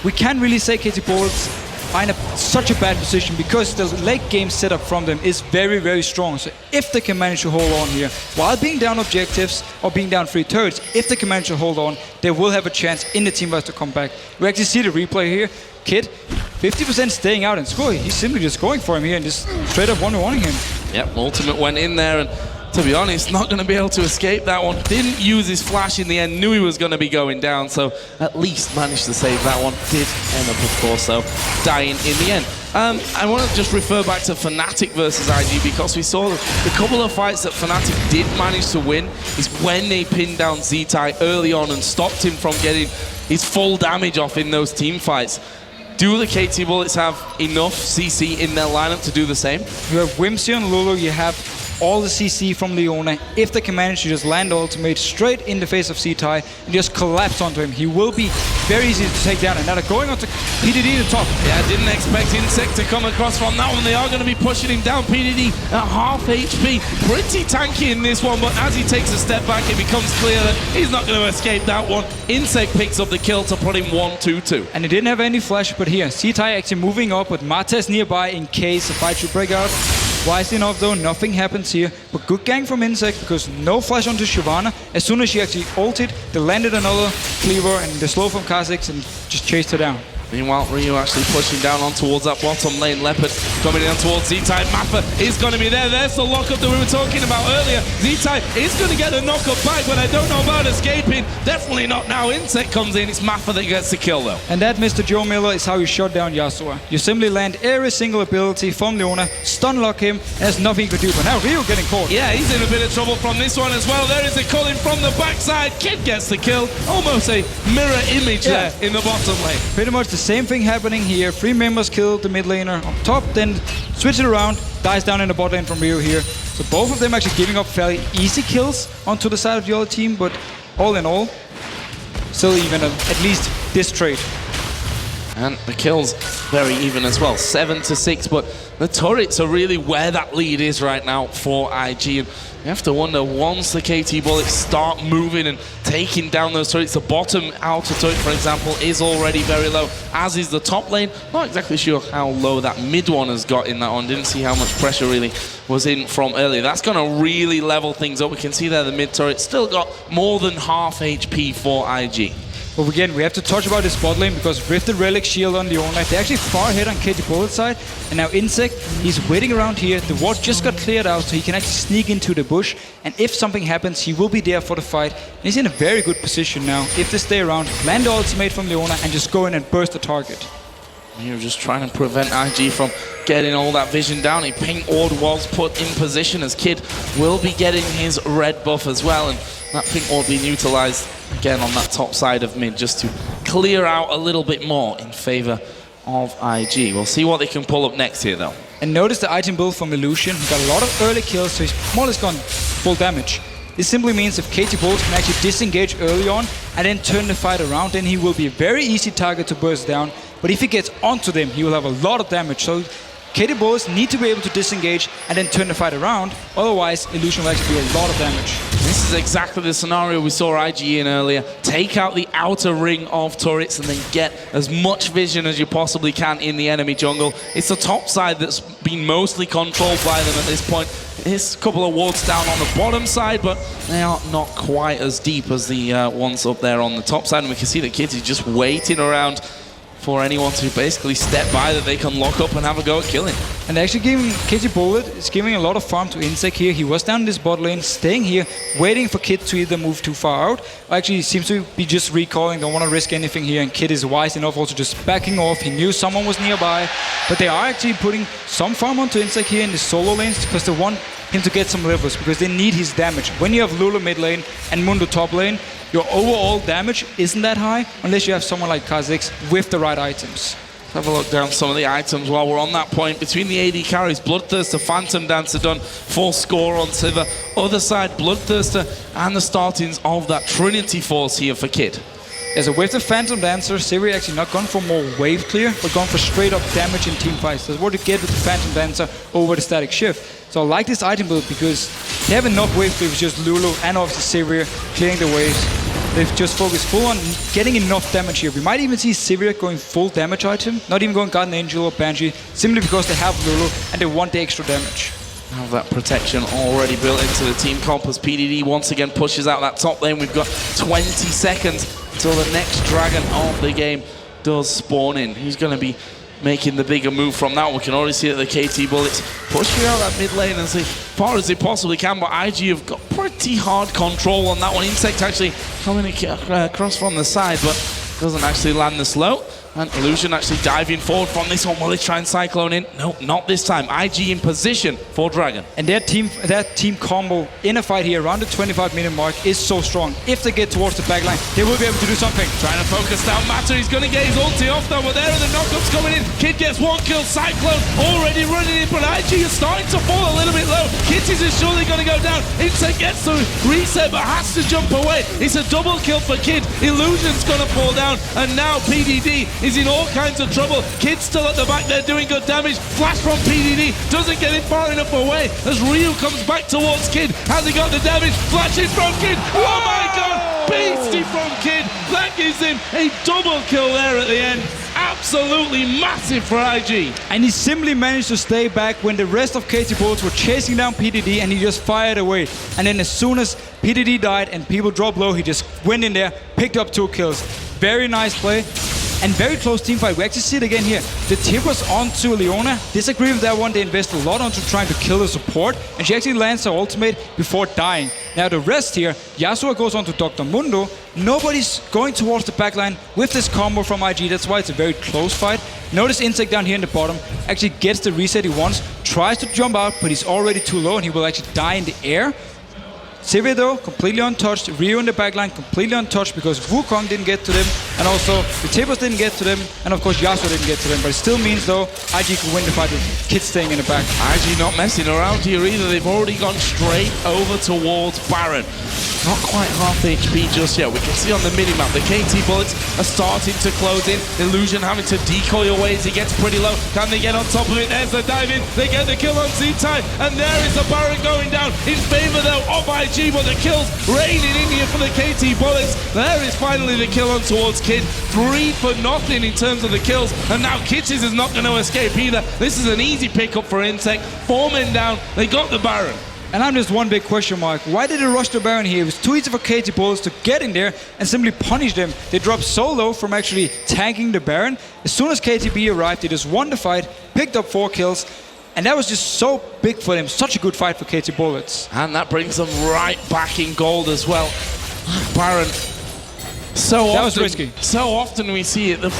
we can't really say KT Bullets are in such a bad position because the late game setup from them is very, very strong. So if they can manage to hold on here, while being down objectives or being down 3 turrets, if they can manage to hold on, they will have a chance in the team fight to come back. We actually see the replay here. Kid, 50% staying out and score. He's simply just going for him here and just straight up 1v1ing him. Yep, ultimate went in there, and to be honest, not going to be able to escape that one. Didn't use his flash in the end, knew he was going to be going down, so at least managed to save that one. Did end up, of course, though, dying in the end. I want to just refer back to Fnatic versus IG because we saw the couple of fights that Fnatic did manage to win is when they pinned down Z-Tai early on and stopped him from getting his full damage off in those team fights. Do the KT Bullets have enough CC in their lineup to do the same? You have Whimsy on Lulu, you have all the CC from Leona. If they can manage to just land the ultimate straight in the face of Z-Tai and just collapse onto him, he will be very easy to take down. And now they're going on to PDD to top. Yeah, I didn't expect Insect to come across from that one. They are going to be pushing him down. PDD at half HP. Pretty tanky in this one, but as he takes a step back, it becomes clear that he's not going to escape that one. Insect picks up the kill to put him 1-2-2. And he didn't have any flash, but here, Z-Tai actually moving up with Martes nearby in case the fight should break out. Wisely enough though, nothing happens here, but good gang from Insect because no flash onto Shyvana. As soon as she actually ulted, they landed another cleaver and the slow from Kha'Zix and just chased her down. Meanwhile, Ryu actually pushing down on towards that bottom lane. Leopard coming down towards Z-Tai. Mappa is going to be there. There's the lockup that we were talking about earlier. Z-Tai is going to get a knockup back, but I don't know about escaping. Definitely not now. Insect comes in. It's Mappa that gets the kill, though. And that, Mr. Joe Miller, is how you shut down Yasuo. You simply land every single ability from Leona, stun lock him, and there's nothing you can do. But now Ryu getting caught. Yeah, he's in a bit of trouble from this one as well. There is a calling from the backside. Kid gets the kill. Almost a mirror image there in the bottom lane. Pretty much the same thing happening here. 3 members killed the mid laner on top, then switch it around, dies down in the bot lane from Ryu here. So both of them actually giving up fairly easy kills onto the side of the other team, but all in all, still even at least this trade. And the kills very even as well, 7-6, but the turrets are really where that lead is right now for IG. And you have to wonder, once the KT Bullets start moving and taking down those turrets, the bottom outer turret, for example, is already very low, as is the top lane. Not exactly sure how low that mid one has got in that one. Didn't see how much pressure really was in from earlier. That's going to really level things up. We can see there the mid turret still got more than half HP for IG. But again, we have to touch about this bot lane because with the Relic Shield on Leona, they're actually far ahead on KT Bullet's side. And now Insect, he's waiting around here. The ward just got cleared out, so he can actually sneak into the bush. And if something happens, he will be there for the fight. And he's in a very good position now. If they stay around, land the ultimate from Leona and just go in and burst the target. You're just trying to prevent IG from getting all that vision down. A pink ward was put in position as Kid will be getting his red buff as well. And that pink ward being utilized again on that top side of mid just to clear out a little bit more in favor of IG. We'll see what they can pull up next here though. And notice the item build from Illusion. He got a lot of early kills, so he's more or less gone full damage. This simply means if KT Bullets can actually disengage early on and then turn the fight around, then he will be a very easy target to burst down. But if he gets onto them, he will have a lot of damage. So KT Bullets need to be able to disengage and then turn the fight around. Otherwise, Illusion will actually do a lot of damage. This is exactly the scenario we saw IG in earlier. Take out the outer ring of turrets and then get as much vision as you possibly can in the enemy jungle. It's the top side that's been mostly controlled by them at this point. There's a couple of wards down on the bottom side, but they are not quite as deep as the ones up there on the top side. And we can see the kids are just waiting around for anyone to basically step by that they can lock up and have a go at killing. And actually giving KT Bullet is giving a lot of farm to Insec here. He was down in this bot lane, staying here, waiting for Kid to either move too far out, or actually he seems to be just recalling, don't want to risk anything here, and Kid is wise enough also just backing off. He knew someone was nearby, but they are actually putting some farm onto Insec here in the solo lanes because they want him to get some levels, because they need his damage. When you have Lulu mid lane and Mundo top lane, your overall damage isn't that high unless you have someone like Kha'Zix with the right items. Have a look down some of the items while we're on that point. Between the AD carries, Bloodthirster, Phantom Dancer done, full score on Sivir. Other side, Bloodthirster and the startings of that Trinity Force here for Kid. Yeah, so with the Phantom Dancer, Sivir actually not gone for more wave clear, but gone for straight up damage in team fights. That's what you get with the Phantom Dancer over the static shift. So I like this item build because they have enough wave clear with just Lulu and obviously Sivir clearing the waves. They've just focused full on getting enough damage here. We might even see Sivir going full damage item, not even going Guardian Angel or Banshee, simply because they have Lulu and they want the extra damage. Have that protection already built into the team comp as PDD once again pushes out that top lane. We've got 20 seconds until the next dragon of the game does spawn in. Who's going to be making the bigger move from that? We can already see that the KT Bullets pushing out that mid lane as far as they possibly can, but IG have got pretty hard control on that one. Insect actually coming across from the side, but doesn't actually land the slow. And Illusion actually diving forward from this one. Will they try and Cyclone in? No, not this time. IG in position for Dragon. And that team combo in a fight here around the 25-minute mark is so strong. If they get towards the backline, they will be able to do something. Trying to focus down Matter. He's going to get his ulti off though, but there are the knockups coming in. Kid gets one kill. Cyclone already running in, but IG is starting to fall a little bit low. Kitties is surely going to go down. Insect gets the reset, but has to jump away. It's a double kill for Kid. Illusion's going to fall down, and now PDD is in all kinds of trouble. Kid's still at the back there doing good damage. Flash from PDD doesn't get him far enough away as Ryu comes back towards Kid. Has he got the damage? Flashing from Kid. Oh my god! Beastie from Kid. That gives him a double kill there at the end. Absolutely massive for IG. And he simply managed to stay back when the rest of KT Bullets were chasing down PDD, and he just fired away. And then as soon as PDD died and people dropped low, he just went in there, picked up 2 kills. Very nice play. And very close team fight. We actually see it again here. The tip was onto Leona. Disagree with that one. They invest a lot onto trying to kill the support. And she actually lands her ultimate before dying. Now the rest here, Yasuo goes on to Dr. Mundo. Nobody's going towards the backline with this combo from IG. That's why it's a very close fight. Notice Insect down here in the bottom actually gets the reset he wants. Tries to jump out, but he's already too low and he will actually die in the air. Sivir though, completely untouched. Ryu in the backline, completely untouched because Wukong didn't get to them, and also the Tibbers didn't get to them, and of course Yasuo didn't get to them. But it still means though, IG could win the fight with Kid staying in the back. IG not messing around here either. They've already gone straight over towards Baron. Not quite half HP just yet. We can see on the minimap the KT Bullets are starting to close in. Illusion having to decoy away as he gets pretty low. Can they get on top of it? There's the dive in. They get the kill on Z-Time, and there is the Baron going down in favor though of IG, but the kills raining in here for the KT Bullets. There is finally the kill on towards Kid. 3 for nothing in terms of the kills, and now Kitches is not going to escape either. This is an easy pickup for Insect. 4 men down. They got the Baron. And I'm just one big question mark. Why did they rush the Baron here? It was too easy for KT Bullets to get in there and simply punish them. They dropped so low from actually tanking the Baron. As soon as KTB arrived, they just won the fight, picked up 4 kills, and that was just so big for them. Such a good fight for KT Bullets. And that brings them right back in gold as well. Baron. So that often, was risky. So often we see it, the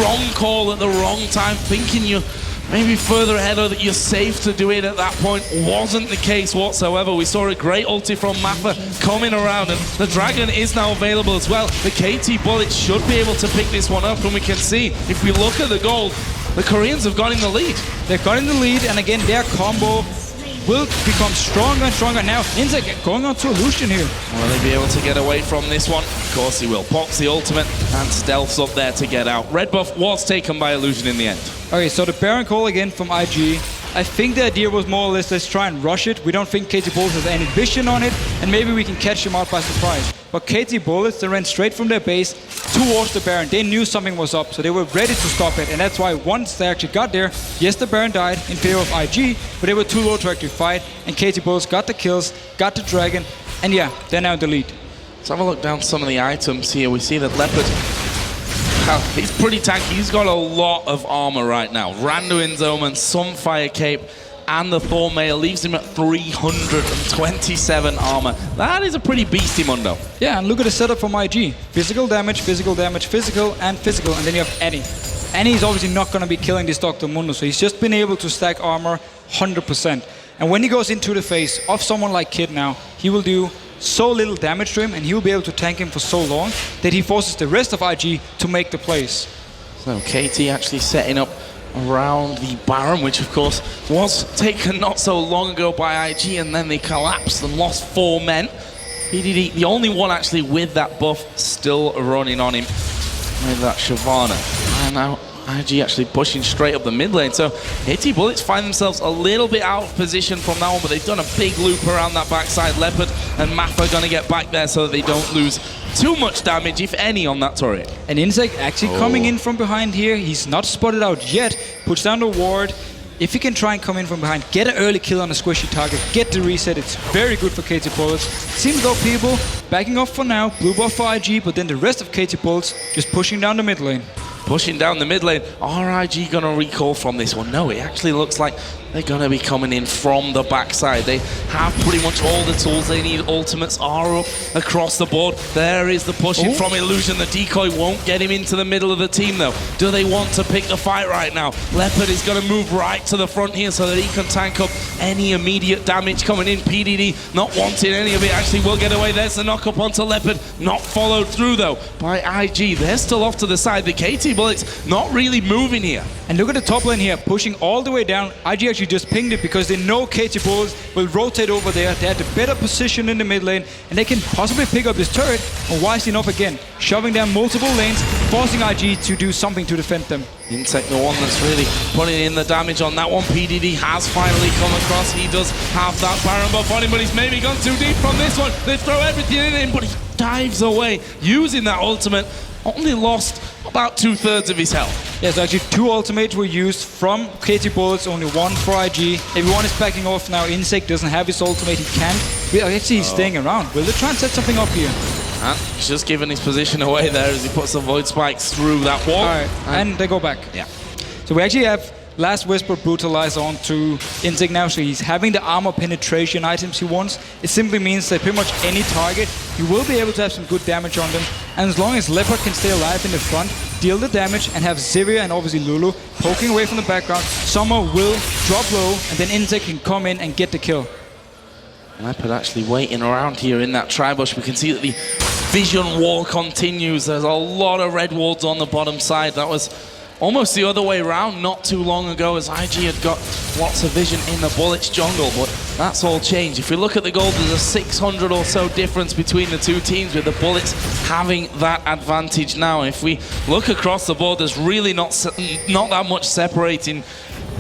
wrong call at the wrong time, thinking you're maybe further ahead or that you're safe to do it at that point. Wasn't the case whatsoever. We saw a great ulti from Mappa coming around, and the Dragon is now available as well. The KT Bullets should be able to pick this one up, and we can see, if we look at the gold, the Koreans have got in the lead. They've got in the lead, and again, their combo will become stronger and stronger. Now, Insect going on to Illusion here. Will they be able to get away from this one? Of course he will. Pops the ultimate and stealths up there to get out. Red buff was taken by Illusion in the end. Okay, so the Baron call again from IG. I think the idea was more or less, let's try and rush it. We don't think KT Bullets has any vision on it, and maybe we can catch him out by surprise. But KT Bullets, they ran straight from their base towards the Baron. They knew something was up, so they were ready to stop it. And that's why once they actually got there, yes, the Baron died in favor of IG, but they were too low to actually fight. And KT Bullets got the kills, got the Dragon, and yeah, they're now in the lead. Let's have a look down some of the items here. We see that Leopard, he's pretty tanky. He's got a lot of armor right now. Randuin's Omen, some Fire Cape, and the Thor Mail leaves him at 327 armor. That is a pretty beastie Mundo. Yeah, and look at the setup from IG. Physical damage, physical damage, physical, and physical. And then you have Annie. Annie is obviously not going to be killing this Dr. Mundo, so he's just been able to stack armor 100%. And when he goes into the face of someone like Kid now, he will do so little damage to him, and he will be able to tank him for so long that he forces the rest of IG to make the plays. So KT actually setting up around the Baron, which of course was taken not so long ago by IG, and then they collapsed and lost 4 men. PDD, the only one actually with that buff, still running on him with that Shyvana. And now IG actually pushing straight up the mid lane. So KT Bullets find themselves a little bit out of position from that one, but they've done a big loop around that backside. Leopard and Mappa are going to get back there so that they don't lose too much damage, if any, on that turret. And Insect actually coming in from behind here. He's not spotted out yet. Puts down the ward. If he can try and come in from behind, get an early kill on a squishy target, get the reset, it's very good for KT Bullets. Seems though people backing off for now. Blue buff for IG, but then the rest of KT Bullets just pushing down the mid lane. Pushing down the mid lane. Are IG going to recall from this one? No, it actually looks like they're going to be coming in from the backside. They have pretty much all the tools they need. Ultimates are up across the board. There is the pushing from Illusion. The decoy won't get him into the middle of the team, though. Do they want to pick the fight right now? Leopard is going to move right to the front here so that he can tank up any immediate damage coming in. PDD not wanting any of it. Actually will get away. There's the knock up onto Leopard. Not followed through, though, by IG. They're still off to the side. The KT Bullets not really moving here. And look at the top lane here, pushing all the way down. IG actually just pinged it because they know KT Bullets will rotate over there. They have the better position in the mid lane, and they can possibly pick up this turret. And wisely enough again, shoving down multiple lanes, forcing IG to do something to defend them. Insect, the one that's really putting in the damage on that one. PDD has finally come across. He does have that Baron buff on him, but he's maybe gone too deep from this one. They throw everything in him, but he dives away using that ultimate. Only lost about 2/3 of his health. Yeah, so actually 2 ultimates were used from KT Bullets, only 1 for IG. Everyone is backing off now. Insect doesn't have his ultimate, he can't. Actually, he's staying around. Will they try and set something up here? And he's just giving his position away there as he puts the Void Spikes through that wall. All right, and they go back. Yeah. So we actually have Last Whisper Brutalize on to Insect now, so he's having the armor penetration items he wants. It simply means that pretty much any target, he will be able to have some good damage on them. And as long as Leopard can stay alive in the front, deal the damage, and have Zivia and obviously Lulu poking away from the background, Summer will drop low, and then Insect can come in and get the kill. Leopard actually waiting around here in that tri-bush. We can see that the vision wall continues. There's a lot of red wards on the bottom side. That was almost the other way around not too long ago, as IG had got lots of vision in the Bullets jungle, but that's all changed. If you look at the gold, there's a 600 or so difference between the two teams, with the Bullets having that advantage now. If we look across the board, there's really not that much separating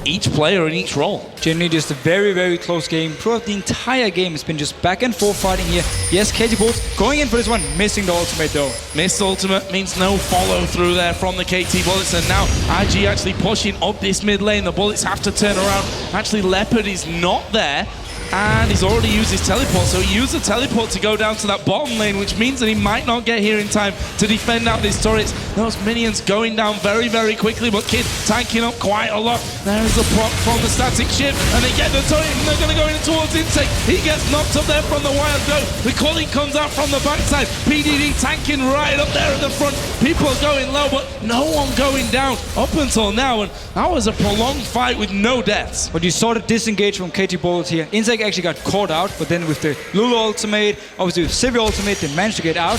each player in each role. Generally just a very, very close game. Throughout the entire game, it's been just back and forth fighting here. Yes, KT Bullets going in for this one, missing the ultimate though. Missed ultimate means no follow through there from the KT Bullets, and now IG actually pushing up this mid lane. The Bullets have to turn around. Actually, Leopard is not there, and he's already used his teleport, so he used the teleport to go down to that bottom lane, which means that he might not get here in time to defend out these turrets. Those minions going down very, very quickly, but Kid tanking up quite a lot. There is a proc from the static ship, and they get the turret, and they're going to go in towards Insect. He gets knocked up there from the wild go. The calling comes out from the backside. PDD tanking right up there at the front. People are going low, but no one going down up until now, and that was a prolonged fight with no deaths. But you saw the disengage from KT Bullets here. Insect actually got caught out, but then with the Lulu ultimate, obviously with Sivir ultimate, they managed to get out.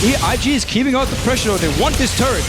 IG is keeping out the pressure, though. They want this turret.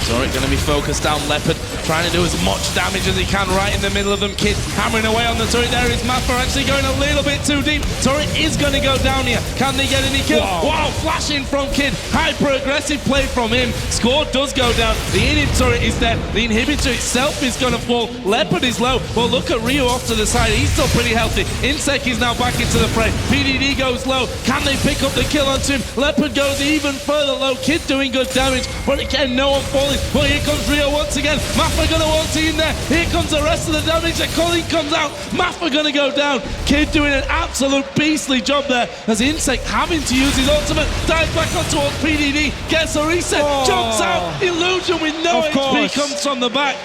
Torek going to be focused down. Leopard trying to do as much damage as he can right in the middle of them. Kid hammering away on the turret. There is Mappa actually going a little bit too deep. Turret is going to go down here. Can they get any kills? Wow, flashing from Kid. Hyper-aggressive play from him. Score does go down. The inhib turret is dead. The inhibitor itself is going to fall. Leopard is low. Well, look at Ryu off to the side. He's still pretty healthy. Insec is now back into the fray. PDD goes low. Can they pick up the kill onto him? Leopard goes even further low. Kid doing good damage, but again, no one falling. Well, here comes Rio once again. Mappa gonna want to in there. Here comes the rest of the damage. The Colleen comes out. Mappa gonna go down. Kid doing an absolute beastly job there as Insect having to use his ultimate. Dives back on towards PDD. Gets a reset. Jumps out. Illusion with no HP comes from the back.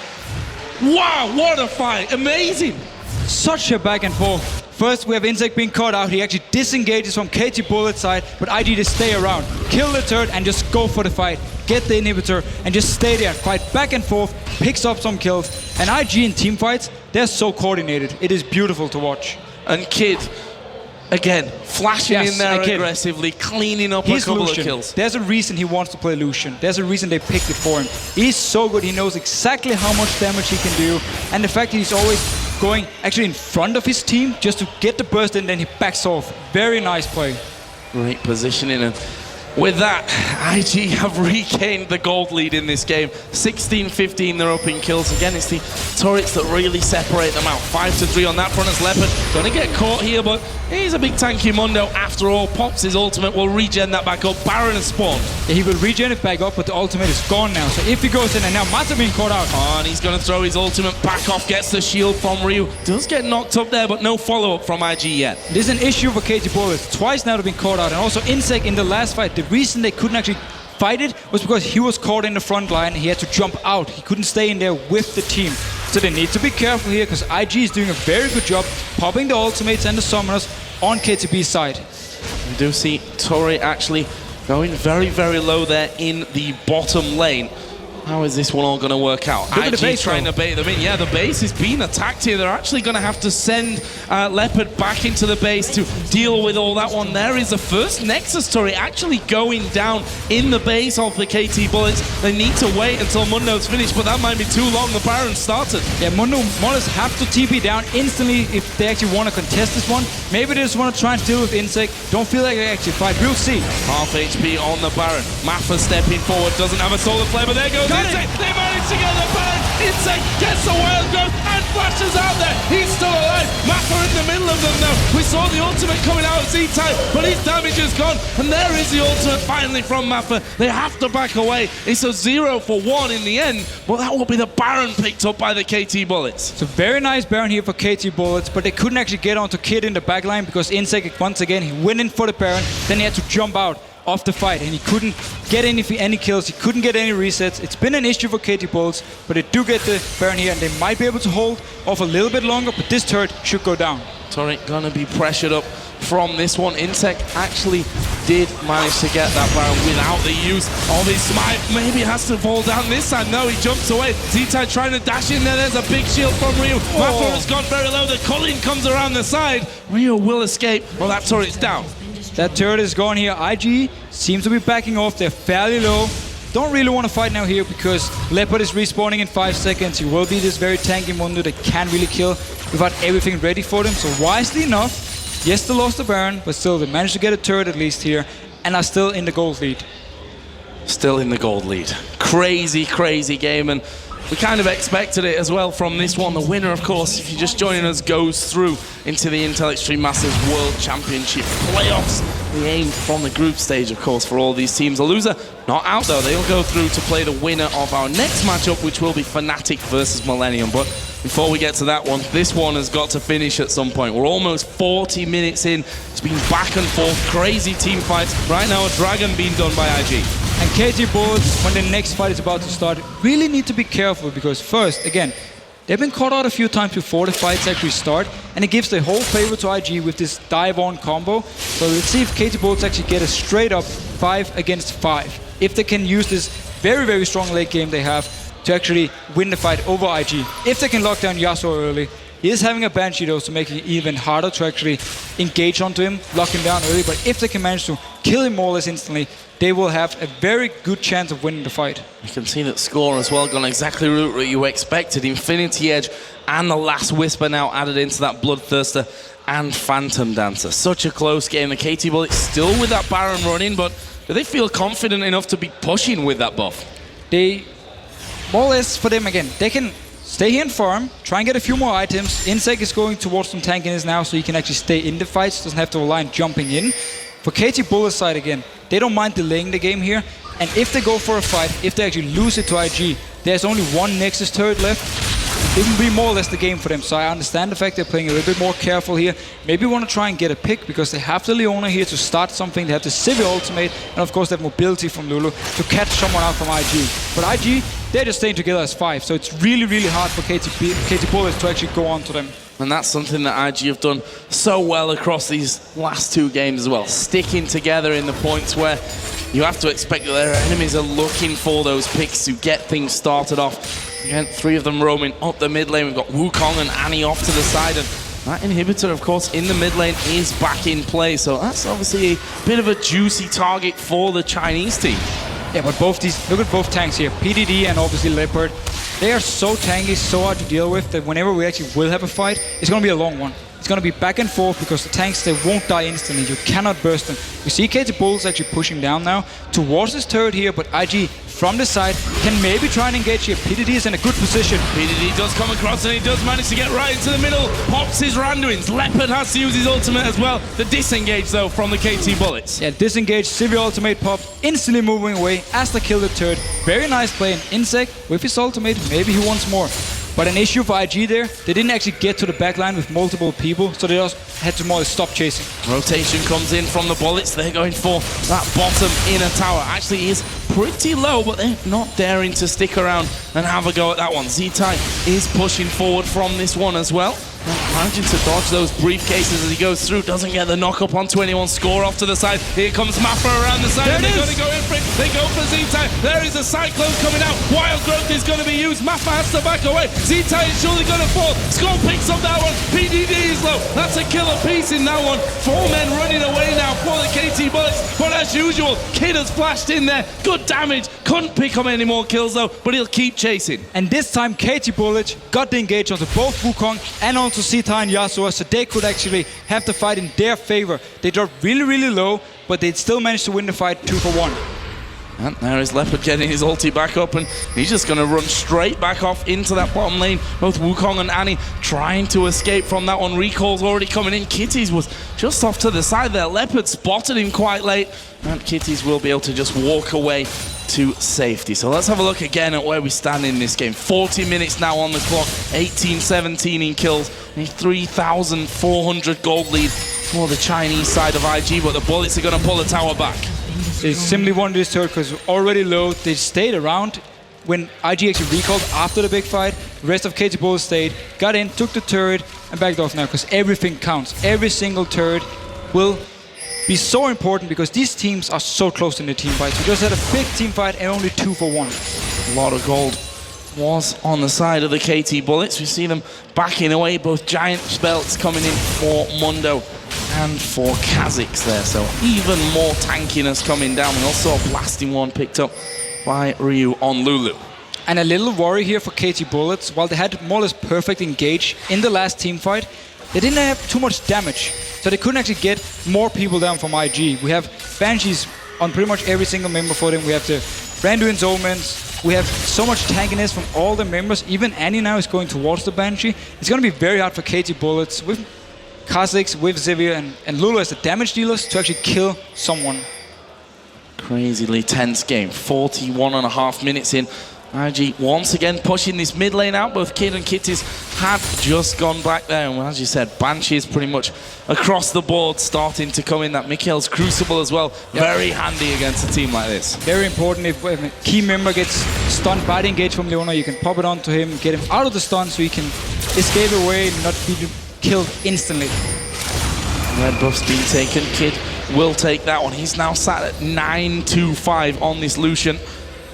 Wow, what a fight. Amazing. Such a back and forth. First, we have Insect being caught out. He actually disengages from KT Bullet's side, but IG just stay around. Kill the turret and just go for the fight. Get the inhibitor and just stay there. Fight back and forth, picks up some kills. And IG in team fights, they're so coordinated. It is beautiful to watch. And Kid, again, flashing in there aggressively, cleaning up a couple of kills. There's a reason he wants to play Lucian. There's a reason they picked it for him. He's so good. He knows exactly how much damage he can do. And the fact that he's always going actually in front of his team just to get the burst and then he backs off. Very nice play. Great positioning, and with that, IG have regained the gold lead in this game. 16-15, they're up in kills. Again, it's the turrets that really separate them out. 5-3 on that front as Leopard. Gonna get caught here, but he's a big tanky Mundo after all. Pops his ultimate, will regen that back up. Baron has spawned. Yeah, he will regen it back up, but the ultimate is gone now. So if he goes in, and now Mata being caught out. Oh, and he's gonna throw his ultimate back off, gets the shield from Ryu. Does get knocked up there, but no follow-up from IG yet. This is an issue for KT Bullets. Twice now they've been caught out, and also Insec in the last fight. The reason they couldn't actually fight it was because he was caught in the front line. He had to jump out. He couldn't stay in there with the team. So they need to be careful here because IG is doing a very good job popping the ultimates and the summoners on KTB's side. We do see Torre actually going very, very low there in the bottom lane. How is this one all going to work out? Look at the base trying to bait them in. Yeah, the base is being attacked here. They're actually going to have to send Leopard back into the base to deal with all that one. There is the first Nexus turret actually going down in the base of the KT Bullets. They need to wait until Mundo's finished, but that might be too long. The Baron started. Yeah, Mundos have to TP down instantly if they actually want to contest this one. Maybe they just want to try and deal with Insect. Don't feel like they actually fight. We'll see. Half HP on the Baron. Mappa stepping forward. Doesn't have a solar flare, but there goes Insect. They managed to get the Baron. Insect gets the wild growth and flashes out there. He's still alive. Mappa in the middle of them now. We saw the ultimate coming out of Z-Type, but his damage is gone. And there is the ultimate finally from Mappa. They have to back away. It's a 0 for 1 in the end, but that will be the Baron picked up by the KT Bullets. It's a very nice Baron here for KT Bullets, but they couldn't actually get onto Kid in the backline because Insect, once again, he went in for the Baron. Then he had to jump out of the fight, and he couldn't get any kills, he couldn't get any resets. It's been an issue for KT Bullets, but they do get the Baron here, and they might be able to hold off a little bit longer, but this turret should go down. Torrent gonna be pressured up from this one. Insect actually did manage to get that Baron without the use of his smite. Maybe he has to fall down this time. No, he jumps away. Z-Type trying to dash in there. There's a big shield from Ryu. Mappa has gone very low. The Colleen comes around the side. Ryu will escape. Well, that turret's down. That turret is gone here. IG seems to be backing off. They're fairly low. Don't really want to fight now here because Leopard is respawning in 5 seconds. He will be this very tanky Mundo that can really kill without everything ready for them. So wisely enough, yes, they lost the Baron, but still they managed to get a turret at least here and are still in the gold lead. Still in the gold lead. Crazy, crazy game, and we kind of expected it as well from this one. The winner, of course, if you're just joining us, goes through into the Intel Extreme Masters World Championship playoffs. The aim from the group stage, of course, for all these teams. The loser, not out though. They'll go through to play the winner of our next matchup, which will be Fnatic versus Millennium. But before we get to that one, this one has got to finish at some point. We're almost 40 minutes in. It's been back and forth, crazy team fights. Right now, a Dragon being done by IG. And KT Bullets, when the next fight is about to start, really need to be careful because first, again, they've been caught out a few times before the fights actually start, and it gives the whole favor to IG with this dive-on combo. So let's see if KT Bullets actually get a straight-up 5 against 5. If they can use this very, very strong late game they have to actually win the fight over IG. If they can lock down Yasuo early, He is having a Banshee though to make it even harder to actually engage onto him, lock him down early. But if they can manage to kill him more or less instantly, they will have a very good chance of winning the fight. You can see that score as well gone exactly the route you expected. Infinity Edge and the Last Whisper now added into that Bloodthirster and Phantom Dancer. Such a close game. The KT Bullets still with that Baron running, but do they feel confident enough to be pushing with that buff? They, more or less for them again, they can stay here and farm, try and get a few more items. Insect is going towards some tankiness now, so he can actually stay in the fights, doesn't have to rely on jumping in. For KT Bullets side again, they don't mind delaying the game here, and if they go for a fight, if they actually lose it to IG, there's only one Nexus turret left. It will be more or less the game for them, so I understand the fact they're playing a little bit more careful here. Maybe want to try and get a pick, because they have the Leona here to start something, they have the Sivir ultimate, and of course they have mobility from Lulu to catch someone out from IG. But IG, they're just staying together as 5, so it's really, really hard for KT Bullets to actually go on to them. And that's something that IG have done so well across these last 2 games as well. Sticking together in the points where you have to expect that their enemies are looking for those picks to get things started off. Again, 3 of them roaming up the mid lane. We've got Wukong and Annie off to the side. And that inhibitor, of course, in the mid lane is back in play. So that's obviously a bit of a juicy target for the Chinese team. Yeah, but both these, look at both tanks here, PDD and obviously Leopard. They are so tanky, so hard to deal with that whenever we actually will have a fight, it's going to be a long one. It's going to be back and forth because the tanks, they won't die instantly. You cannot burst them. We see KT Bullets actually pushing down now towards this turret here, but IG from the side can maybe try and engage here. PDD is in a good position. PDD does come across and he does manage to get right into the middle. Pops his Randuins. Leopard has to use his ultimate as well. The disengage though from the KT Bullets. Yeah, disengage, Sivir ultimate pop, instantly moving away as they kill the turret. Very nice play. And Insect with his ultimate, maybe he wants more. But an issue for IG there, they didn't actually get to the backline with multiple people, so they just had to more stop chasing. Rotation comes in from the Bullets. They're going for that bottom inner tower. Actually is pretty low, but they're not daring to stick around and have a go at that one. Z-Tai is pushing forward from this one as well. Managing to dodge those briefcases as he goes through, doesn't get the knock up on 21, score off to the side. Here comes Mappa around the side, and they're going to go in for it. They go for Z-Tai. There is a Cyclone coming out. Wild Growth is going to be used. Mappa has to back away. Z-Tai is surely going to fall. Skull picks up that one. PDD is low. That's a killer piece in that one. 4 men running away now for the KT Bullets. But as usual, Kid has flashed in there. Good damage. Couldn't pick up any more kills though, but he'll keep chasing. And this time KT Bullets got the engage onto both Wukong and onto Z-Tai and Yasuo, so they could actually have the fight in their favor. They dropped really, really low, but they'd still managed to win the fight 2-1. And there is Leopard getting his ulti back up, and he's just going to run straight back off into that bottom lane. Both Wukong and Annie trying to escape from that one. Recall's already coming in. Kitties was just off to the side there. Leopard spotted him quite late, and Kitties will be able to just walk away to safety. So let's have a look again at where we stand in this game. 40 minutes now on the clock, 18-17 in kills, a 3,400 gold lead for the Chinese side of IG, but the Bullets are going to pull the tower back. They simply wanted this turret because it was already low. They stayed around when IG actually recalled after the big fight. The rest of KT Bullets stayed, got in, took the turret, and backed off now because everything counts. Every single turret will be so important because these teams are so close in the team fights. We just had a big team fight and only 2-1. A lot of gold was on the side of the KT Bullets. We see them backing away, both giant belts coming in for Mundo and for Kha'Zix there, so even more tankiness coming down. We also saw a blasting one picked up by Ryu on Lulu. And a little worry here for KT Bullets. While they had more or less perfect engage in the last team fight, they didn't have too much damage, so they couldn't actually get more people down from IG. We have Banshees on pretty much every single member for them. We have the Randuin's Omens. We have so much tankiness from all the members. Even Annie now is going towards the Banshee. It's going to be very hard for KT Bullets with Kha'Zix, with Sivir and Lulu as the damage dealers to actually kill someone. Crazily tense game. 41.5 minutes in. IG once again pushing this mid lane out. Both Kid and Kitties had just gone back there. And as you said, Banshee is pretty much across the board starting to come in. That Mikhail's Crucible as well. Yep. Very handy against a team like this. Very important. If a key member gets stunned by the engage from Leona, you can pop it onto him, get him out of the stun so he can escape away and not be killed instantly. Red buff's been taken. Kid will take that one. He's now sat at 9-2-5 on this Lucian.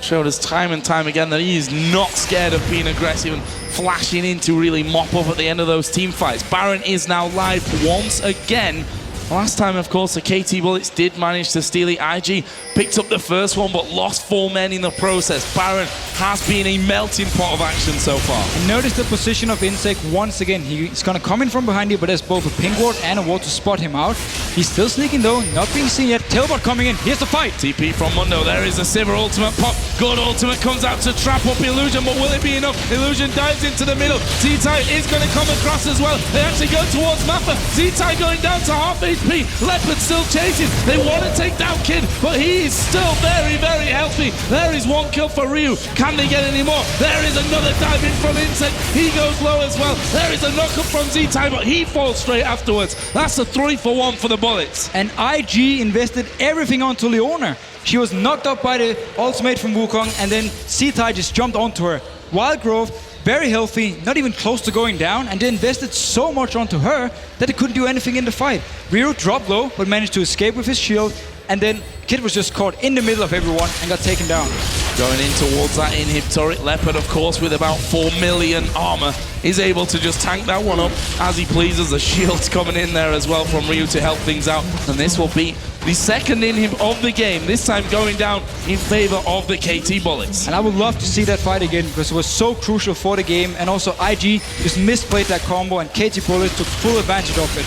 Showed us time and time again that he is not scared of being aggressive and flashing in to really mop up at the end of those team fights. Baron is now live once again. Last time, of course, the KT Bullets did manage to steal it. IG picked up the first one, but lost 4 men in the process. Baron has been a melting pot of action so far. And notice the position of Insect once again. He's going to come in from behind you, but there's both a ping ward and a ward to spot him out. He's still sneaking though, not being seen yet. Tailbot coming in. Here's the fight. TP from Mundo. There is a Sivir ultimate pop. Good ultimate comes out to trap up Illusion, but will it be enough? Illusion dives into the middle. Z-Tai is going to come across as well. They actually go towards Mappa. Z-Tai going down to half HP. Leopard still chasing. They want to take down Kid, but he is still very, very healthy. There is 1 kill for Ryu. Can they get any more? There is another dive in from Insect. He goes low as well. There is a knockup from Z-Tai, but he falls straight afterwards. That's a 3-for-1 for the Bullets. And IG invested everything onto Leona. She was knocked up by the ultimate from Wukong, and then Z-Tai just jumped onto her. Wild Growth, very healthy, not even close to going down, and they invested so much onto her that they couldn't do anything in the fight. Ryu dropped low, but managed to escape with his shield, and then Kid was just caught in the middle of everyone and got taken down. Going in towards that inhib turret, Leopard, of course, with about 4 million armor, is able to just tank that one up as he pleases. The shield's coming in there as well from Ryu to help things out, and this will be the second inhib of the game, this time going down in favor of the KT Bullets. And I would love to see that fight again because it was so crucial for the game, and also IG just misplayed that combo and KT Bullets took full advantage of it.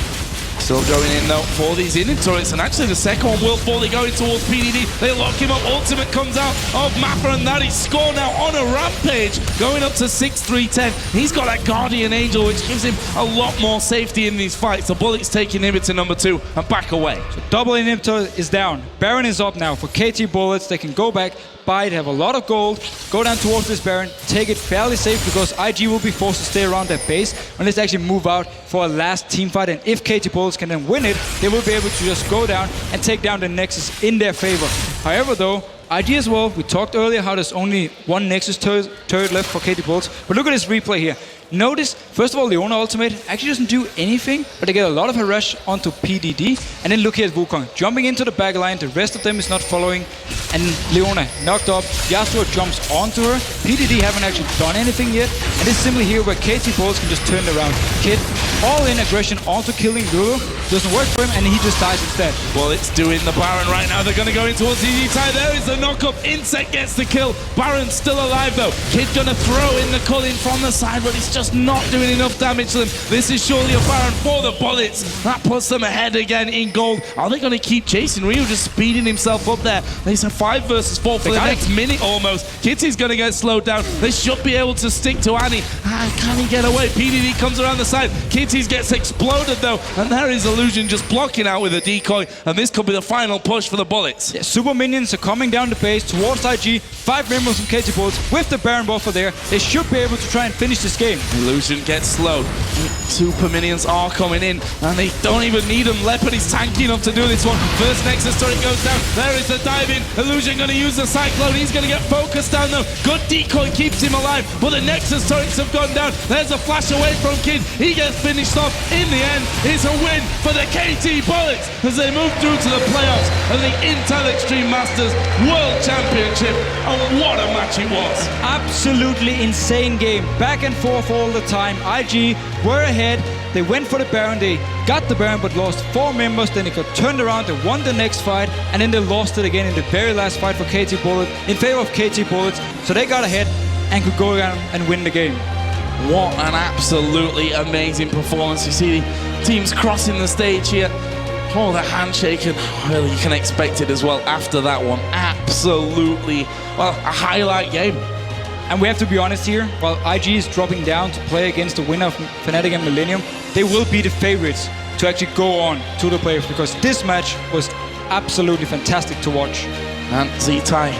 Still going in though for these inhib turrets, and actually the second one will fall. They go in towards PDD, they lock him up, ultimate comes out of Mappa, and that is score now on a rampage, going up to 6-3-10. He's got that Guardian Angel, which gives him a lot more safety in these fights. The Bullets take inhibitor number 2 and back away. So double inhibitor is down. Baron is up now for KT Bullets. They can go back, buy it, have a lot of gold, go down towards this Baron, take it fairly safe because IG will be forced to stay around their base unless they actually move out for a last team fight. And if KT Bullets can then win it, they will be able to just go down and take down the Nexus in their favor. However though, IG as well, we talked earlier how there's only 1 Nexus turret left for KT Bullets, but look at this replay here. Notice, first of all, Leona ultimate actually doesn't do anything, but they get a lot of harass onto PDD. And then look here at Wukong, jumping into the back line, the rest of them is not following. And Leona knocked up, Yasuo jumps onto her. PDD haven't actually done anything yet. And this is simply here where KT Bullets can just turn it around. Kid, all in aggression onto killing Lulu. Doesn't work for him, and he just dies instead. Well, it's doing the Baron right now. They're going to go in towards Z-Tai. There is the knockup. Insect gets the kill. Baron's still alive though. Kid going to throw in the Culling from the side, but it's just not doing enough damage to them. This is surely a Baron for the Bullets. That puts them ahead again in gold. Are they going to keep chasing? Ryu just speeding himself up there. There's a 5 versus 4 for the next minute almost. Kitty's going to get slowed down. They should be able to stick to Annie. Can he get away? PDD comes around the side. Kitty's gets exploded though, and there is Illusion just blocking out with a decoy, and this could be the final push for the Bullets. Yeah, super minions are coming down the base towards IG. 5 members from KT Bullets with the Baron buffer there. They should be able to try and finish this game. Illusion gets slowed. Super minions are coming in, and they don't even need them. Leopard is tanky enough to do this one. First Nexus turret goes down. There is the dive in. Illusion going to use the Cyclone. He's going to get focused down though. Good decoy keeps him alive, but the Nexus turrets have gone down. There's a flash away from Kid. He gets finished off. In the end, it's a win for the KT Bullets as they move through to the playoffs of the Intel Extreme Masters World Championship. And what a match it was. Absolutely insane game. Back and forth all the time. IG were ahead. They went for the Baron. They got the Baron but lost 4 members. Then it got turned around. They won the next fight. And then they lost it again in the very last fight for KT Bullets in favor of KT Bullets. So they got ahead and could go around and win the game. What an absolutely amazing performance. You see the teams crossing the stage here. Oh, the handshake, and well, you can expect it as well after that one. Absolutely, well, a highlight game. And we have to be honest here, while IG is dropping down to play against the winner of Fnatic and Millennium, they will be the favorites to actually go on to the playoffs because this match was absolutely fantastic to watch. And Z-Tai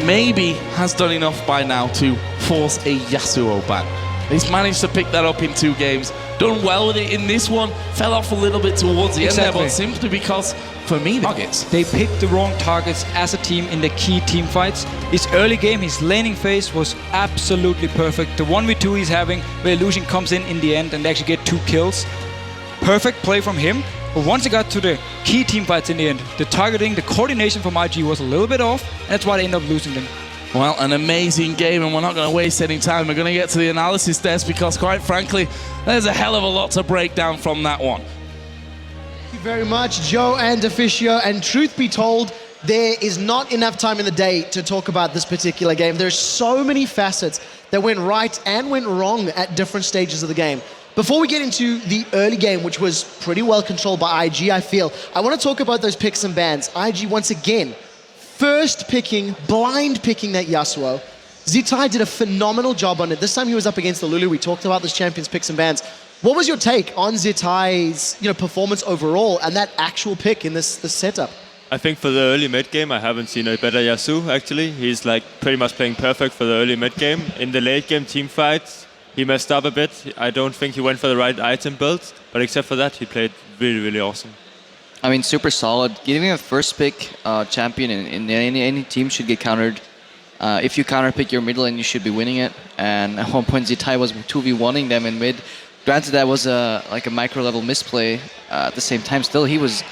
maybe has done enough by now to force a Yasuo back. He's managed to pick that up in 2 games. Done well with it in this one. Fell off a little bit towards the end there, but simply because, for me, the targets. They picked the wrong targets as a team in the key team fights. His early game, his laning phase was absolutely perfect. The 1v2 he's having, where Illusion comes in the end and they actually get 2 kills. Perfect play from him. But once it got to the key team fights in the end, the targeting, the coordination from IG was a little bit off, and that's why they ended up losing them. Well, an amazing game, and we're not going to waste any time. We're going to get to the analysis desk because, quite frankly, there's a hell of a lot to break down from that one. Thank you very much, Joe and Officio. And truth be told, there is not enough time in the day to talk about this particular game. There's so many facets that went right and went wrong at different stages of the game. Before we get into the early game, which was pretty well controlled by IG, I feel, I want to talk about those picks and bans. IG, once again, blind picking that Yasuo. Zitai did a phenomenal job on it. This time he was up against the Lulu. We talked about this champion's picks and bans. What was your take on Zitai's performance overall and that actual pick in this setup? I think for the early mid game, I haven't seen a better Yasuo actually. He's like pretty much playing perfect for the early mid game. In the late game team fights, he messed up a bit. I don't think he went for the right item build, but except for that, he played really, really awesome. I mean, super solid. Giving a first pick champion in any team should get countered. If you counter pick your mid lane, you should be winning it. And at one point, Zitai was 2v1ing them in mid. Granted, that was a micro level misplay. At the same time, still he was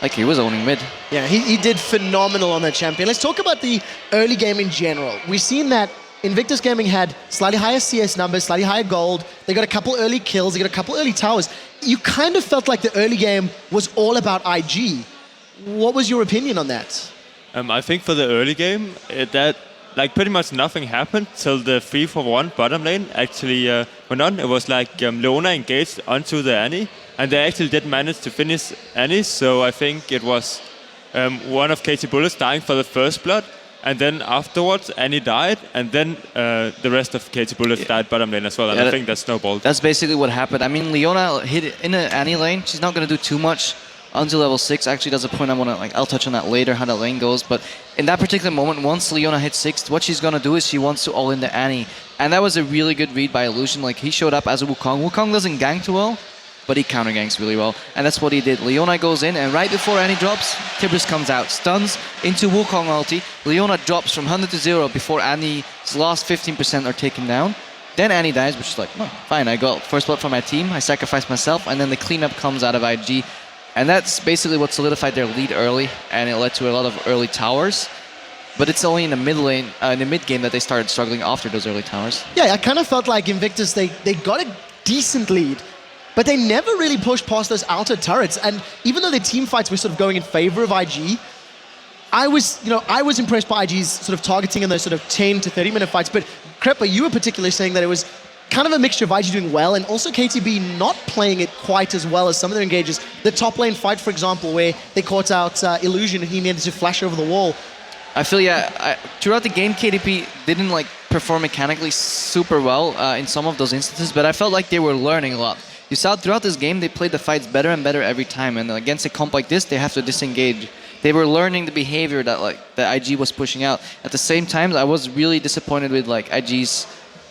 owning mid. Yeah, he did phenomenal on that champion. Let's talk about the early game in general. We've seen that Invictus Gaming had slightly higher CS numbers, slightly higher gold. They got a couple early kills, they got a couple early towers. You kind of felt like the early game was all about IG. What was your opinion on that? I think for the early game, that like pretty much nothing happened till the 3-for-1 bottom lane actually went on. It was like Leona engaged onto the Annie, and they actually did manage to finish Annie. So I think it was one of KT Bullets dying for the first blood. And then afterwards, Annie died, and then the rest of KT Bullets died bottom lane as well, and I think that snowballed. That's basically what happened. I mean, Leona hit it in an Annie lane. She's not going to do too much until level 6. Actually, that's a point I'll touch on that later, how that lane goes. But in that particular moment, once Leona hits 6, what she's going to do is she wants to all in the Annie. And that was a really good read by Illusion. Like, he showed up as a Wukong. Wukong doesn't gank too well, but he counter ganks really well. And that's what he did. Leona goes in, and right before Annie drops, Tibrus comes out, stuns into Wukong ulti. Leona drops from 100 to 0 before Annie's last 15% are taken down. Then Annie dies, which is like, oh, fine, I got first blood from my team, I sacrificed myself, and then the cleanup comes out of IG. And that's basically what solidified their lead early, and it led to a lot of early towers. But it's only in the mid lane, in the mid game, that they started struggling after those early towers. Yeah, I kind of felt like Invictus, they got a decent lead, but they never really pushed past those outer turrets. And even though their team fights were sort of going in favor of IG, I was impressed by IG's sort of targeting in those sort of 10 to 30 minute fights. But Krepa, you were particularly saying that it was kind of a mixture of IG doing well and also KTB not playing it quite as well as some of their engagers. The top lane fight, for example, where they caught out Illusion and he needed to flash over the wall. I feel, throughout the game, KDP didn't perform mechanically super well in some of those instances, but I felt like they were learning a lot. You saw throughout this game, they played the fights better and better every time, and against a comp like this, they have to disengage. They were learning the behavior that IG was pushing out. At the same time, I was really disappointed with IG's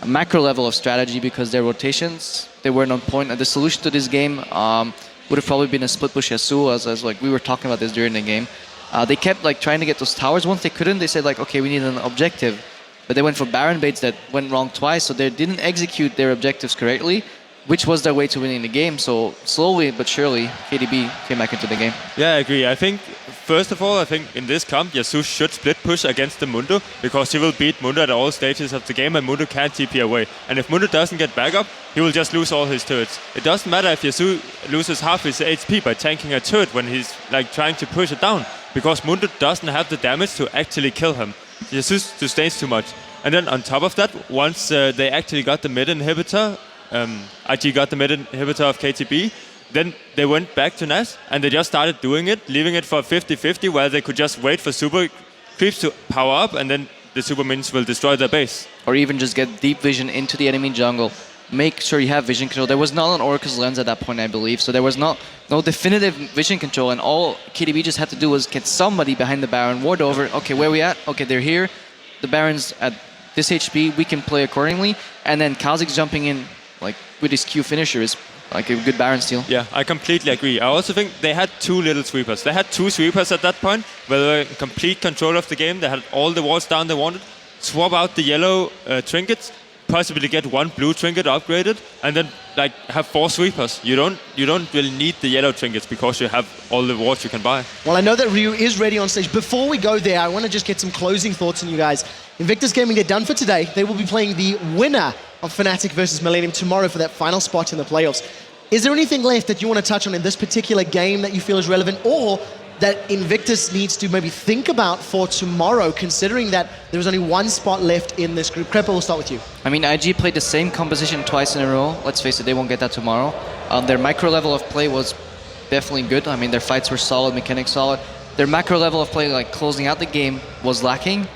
macro level of strategy because their rotations, they weren't on point. And the solution to this game would have probably been a split push Yasuo, as we were talking about this during the game. They kept trying to get those towers. Once they couldn't, they said okay, we need an objective. But they went for Baron baits that went wrong twice, so they didn't execute their objectives correctly, which was their way to winning the game. So slowly but surely, KDB came back into the game. Yeah, I agree. I think, first of all, in this comp, Yasuo should split push against the Mundo, because he will beat Mundo at all stages of the game, and Mundo can't TP away. And if Mundo doesn't get back up, he will just lose all his turrets. It doesn't matter if Yasuo loses half his HP by tanking a turret when he's trying to push it down, because Mundo doesn't have the damage to actually kill him. Yasuo sustains too much. And then on top of that, once they actually got the mid inhibitor, IG got the mid inhibitor of KTB, then they went back to Nash and they just started doing it, leaving it for 50-50, where they could just wait for super creeps to power up, and then the super minions will destroy their base. Or even just get deep vision into the enemy jungle. Make sure you have vision control. There was not an Oracle's Lens at that point, I believe, so there was no definitive vision control, and all KDB just had to do was get somebody behind the Baron, ward over, okay, where are we at? Okay, they're here. The Baron's at this HP, we can play accordingly, and then Kha'Zix jumping in with his Q finisher is a good Baron steal. Yeah, I completely agree. I also think they had two little sweepers. They had two sweepers at that point, where they were in complete control of the game. They had all the walls down they wanted. Swap out the yellow trinkets, possibly get one blue trinket upgraded and then like have 4 sweepers. You don't really need the yellow trinkets because you have all the wards you can buy. Well, I know that Ryu is ready on stage. Before we go there, I want to just get some closing thoughts on you guys. Invictus Gaming, they're done for today. They will be playing the winner of Fnatic versus Millennium tomorrow for that final spot in the playoffs. Is there anything left that you want to touch on in this particular game that you feel is relevant, or that Invictus needs to maybe think about for tomorrow, considering that there's only one spot left in this group? Krepa, we'll start with you. I mean, IG played the same composition twice in a row. Let's face it, they won't get that tomorrow. Their micro level of play was definitely good. I mean, their fights were solid, mechanics solid. Their macro level of play, like closing out the game, was lacking.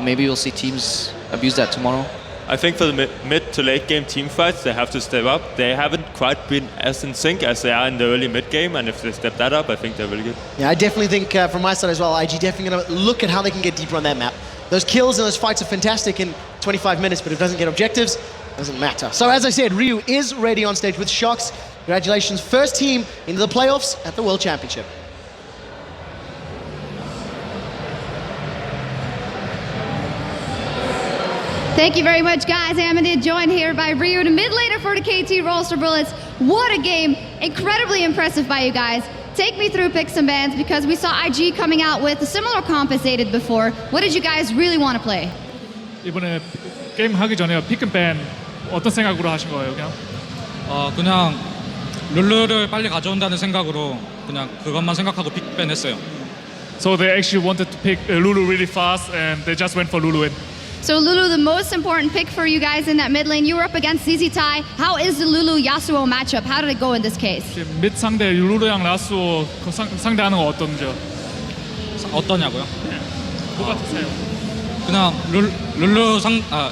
Maybe we'll see teams abuse that tomorrow. I think for the mid to late game team fights, they have to step up. They haven't quite been as in sync as they are in the early mid game, and if they step that up, I think they're really good. Yeah, I definitely think from my side as well, IG definitely going to look at how they can get deeper on that map. Those kills and those fights are fantastic in 25 minutes, but if it doesn't get objectives, it doesn't matter. So as I said, Ryu is ready on stage with Shox. Congratulations, first team into the playoffs at the World Championship. Thank you very much, guys. Amadid joined here by Ryu, the mid laner for the KT Rolster Bullets. What a game. Incredibly impressive by you guys. Take me through picks and bans, because we saw IG coming out with a similar comp as they did before. What did you guys really want to play? 이번에 게임 하기 전에 픽앤밴 어떤 생각으로 하신 거예요, 그냥? 그냥 룰루를 빨리 가져온다는 생각으로 그냥 그것만 생각하고 픽밴 했어요. So they actually wanted to pick Lulu really fast, and they just went for Lulu in. So Lulu, the most important pick for you guys in that mid lane. You were up against ZZ Tai. How is the Lulu Yasuo matchup? How did it go in this case? 밋 상대 룰루랑 라스오 상대하는 거 어떤지요? 어떠냐고요? 똑같으세요? 그냥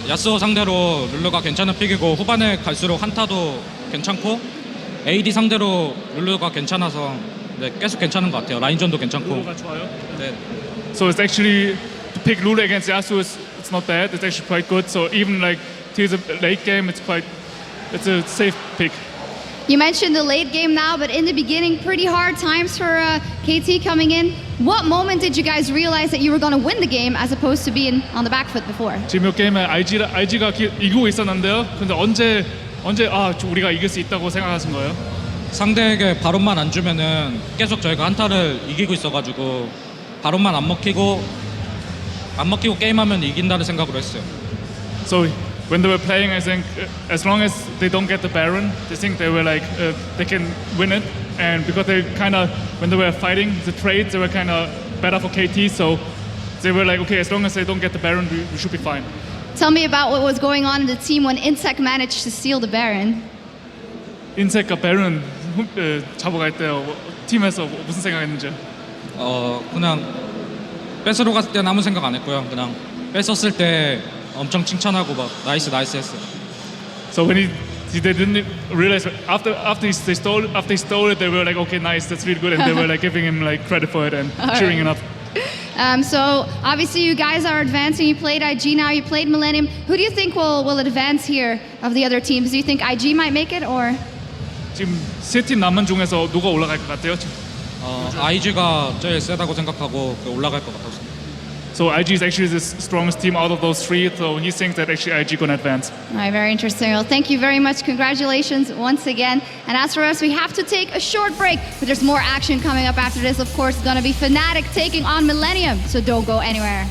야스오 상대로 룰루가 괜찮은 픽이고, 후반에 갈수록 한타도 괜찮고 AD 상대로 룰루가 괜찮아서 계속 괜찮은 것 같아요. 라인전도 괜찮고. 룰루가 좋아요? 네. So it's actually to pick Lulu against Yasuo it's not bad. It's actually quite good. So even like to the late game, it's a safe pick. You mentioned the late game now, but in the beginning, pretty hard times for KT coming in. What moment did you guys realize that you were going to win the game as opposed to being on the back foot before? 지금 이 게임에 IG가 이기고 있었는데요. 근데 언제 우리가 이길 수 있다고 생각하신 거예요? 상대에게 바론만 안 주면은 계속 저희가 한타를 이기고 있어가지고 바론만 안 먹히고 게임하면 이긴다는 생각으로 했어요. So when they were playing, I think as long as they don't get the Baron, they think they were like they can win it. And because they kind of, when they were fighting the trades, they were kind of better for KT. So they were like, okay, as long as they don't get the Baron, we should be fine. Tell me about what was going on in the team when Insec managed to steal the Baron. 인색과 Baron 잡아갈 때 팀에서 무슨 생각했는지? 그냥 뺏으러 갔을 때는 아무 생각 안 했고요. 그냥 뺏었을 때 엄청 칭찬하고 막 나이스 했어요. So when they didn't realize after they stole it, they were like, okay, nice, that's really good, and they were like giving him like credit for it and cheering him up. So obviously you guys are advancing. You played IG now. You played Millennium. Who do you think will advance here of the other teams? Do you think IG might make it, or? 지금 세 팀 남은 중에서 누가 올라갈 것 같아요? IG가 제일 세다고 생각하고 올라갈 것 같아서. So IG is actually the strongest team out of those three. So he thinks that actually IG gonna advance. All right, very interesting. Well, thank you very much. Congratulations once again. And as for us, we have to take a short break, but there's more action coming up after this. Of course, it's gonna be Fnatic taking on Millennium. So don't go anywhere.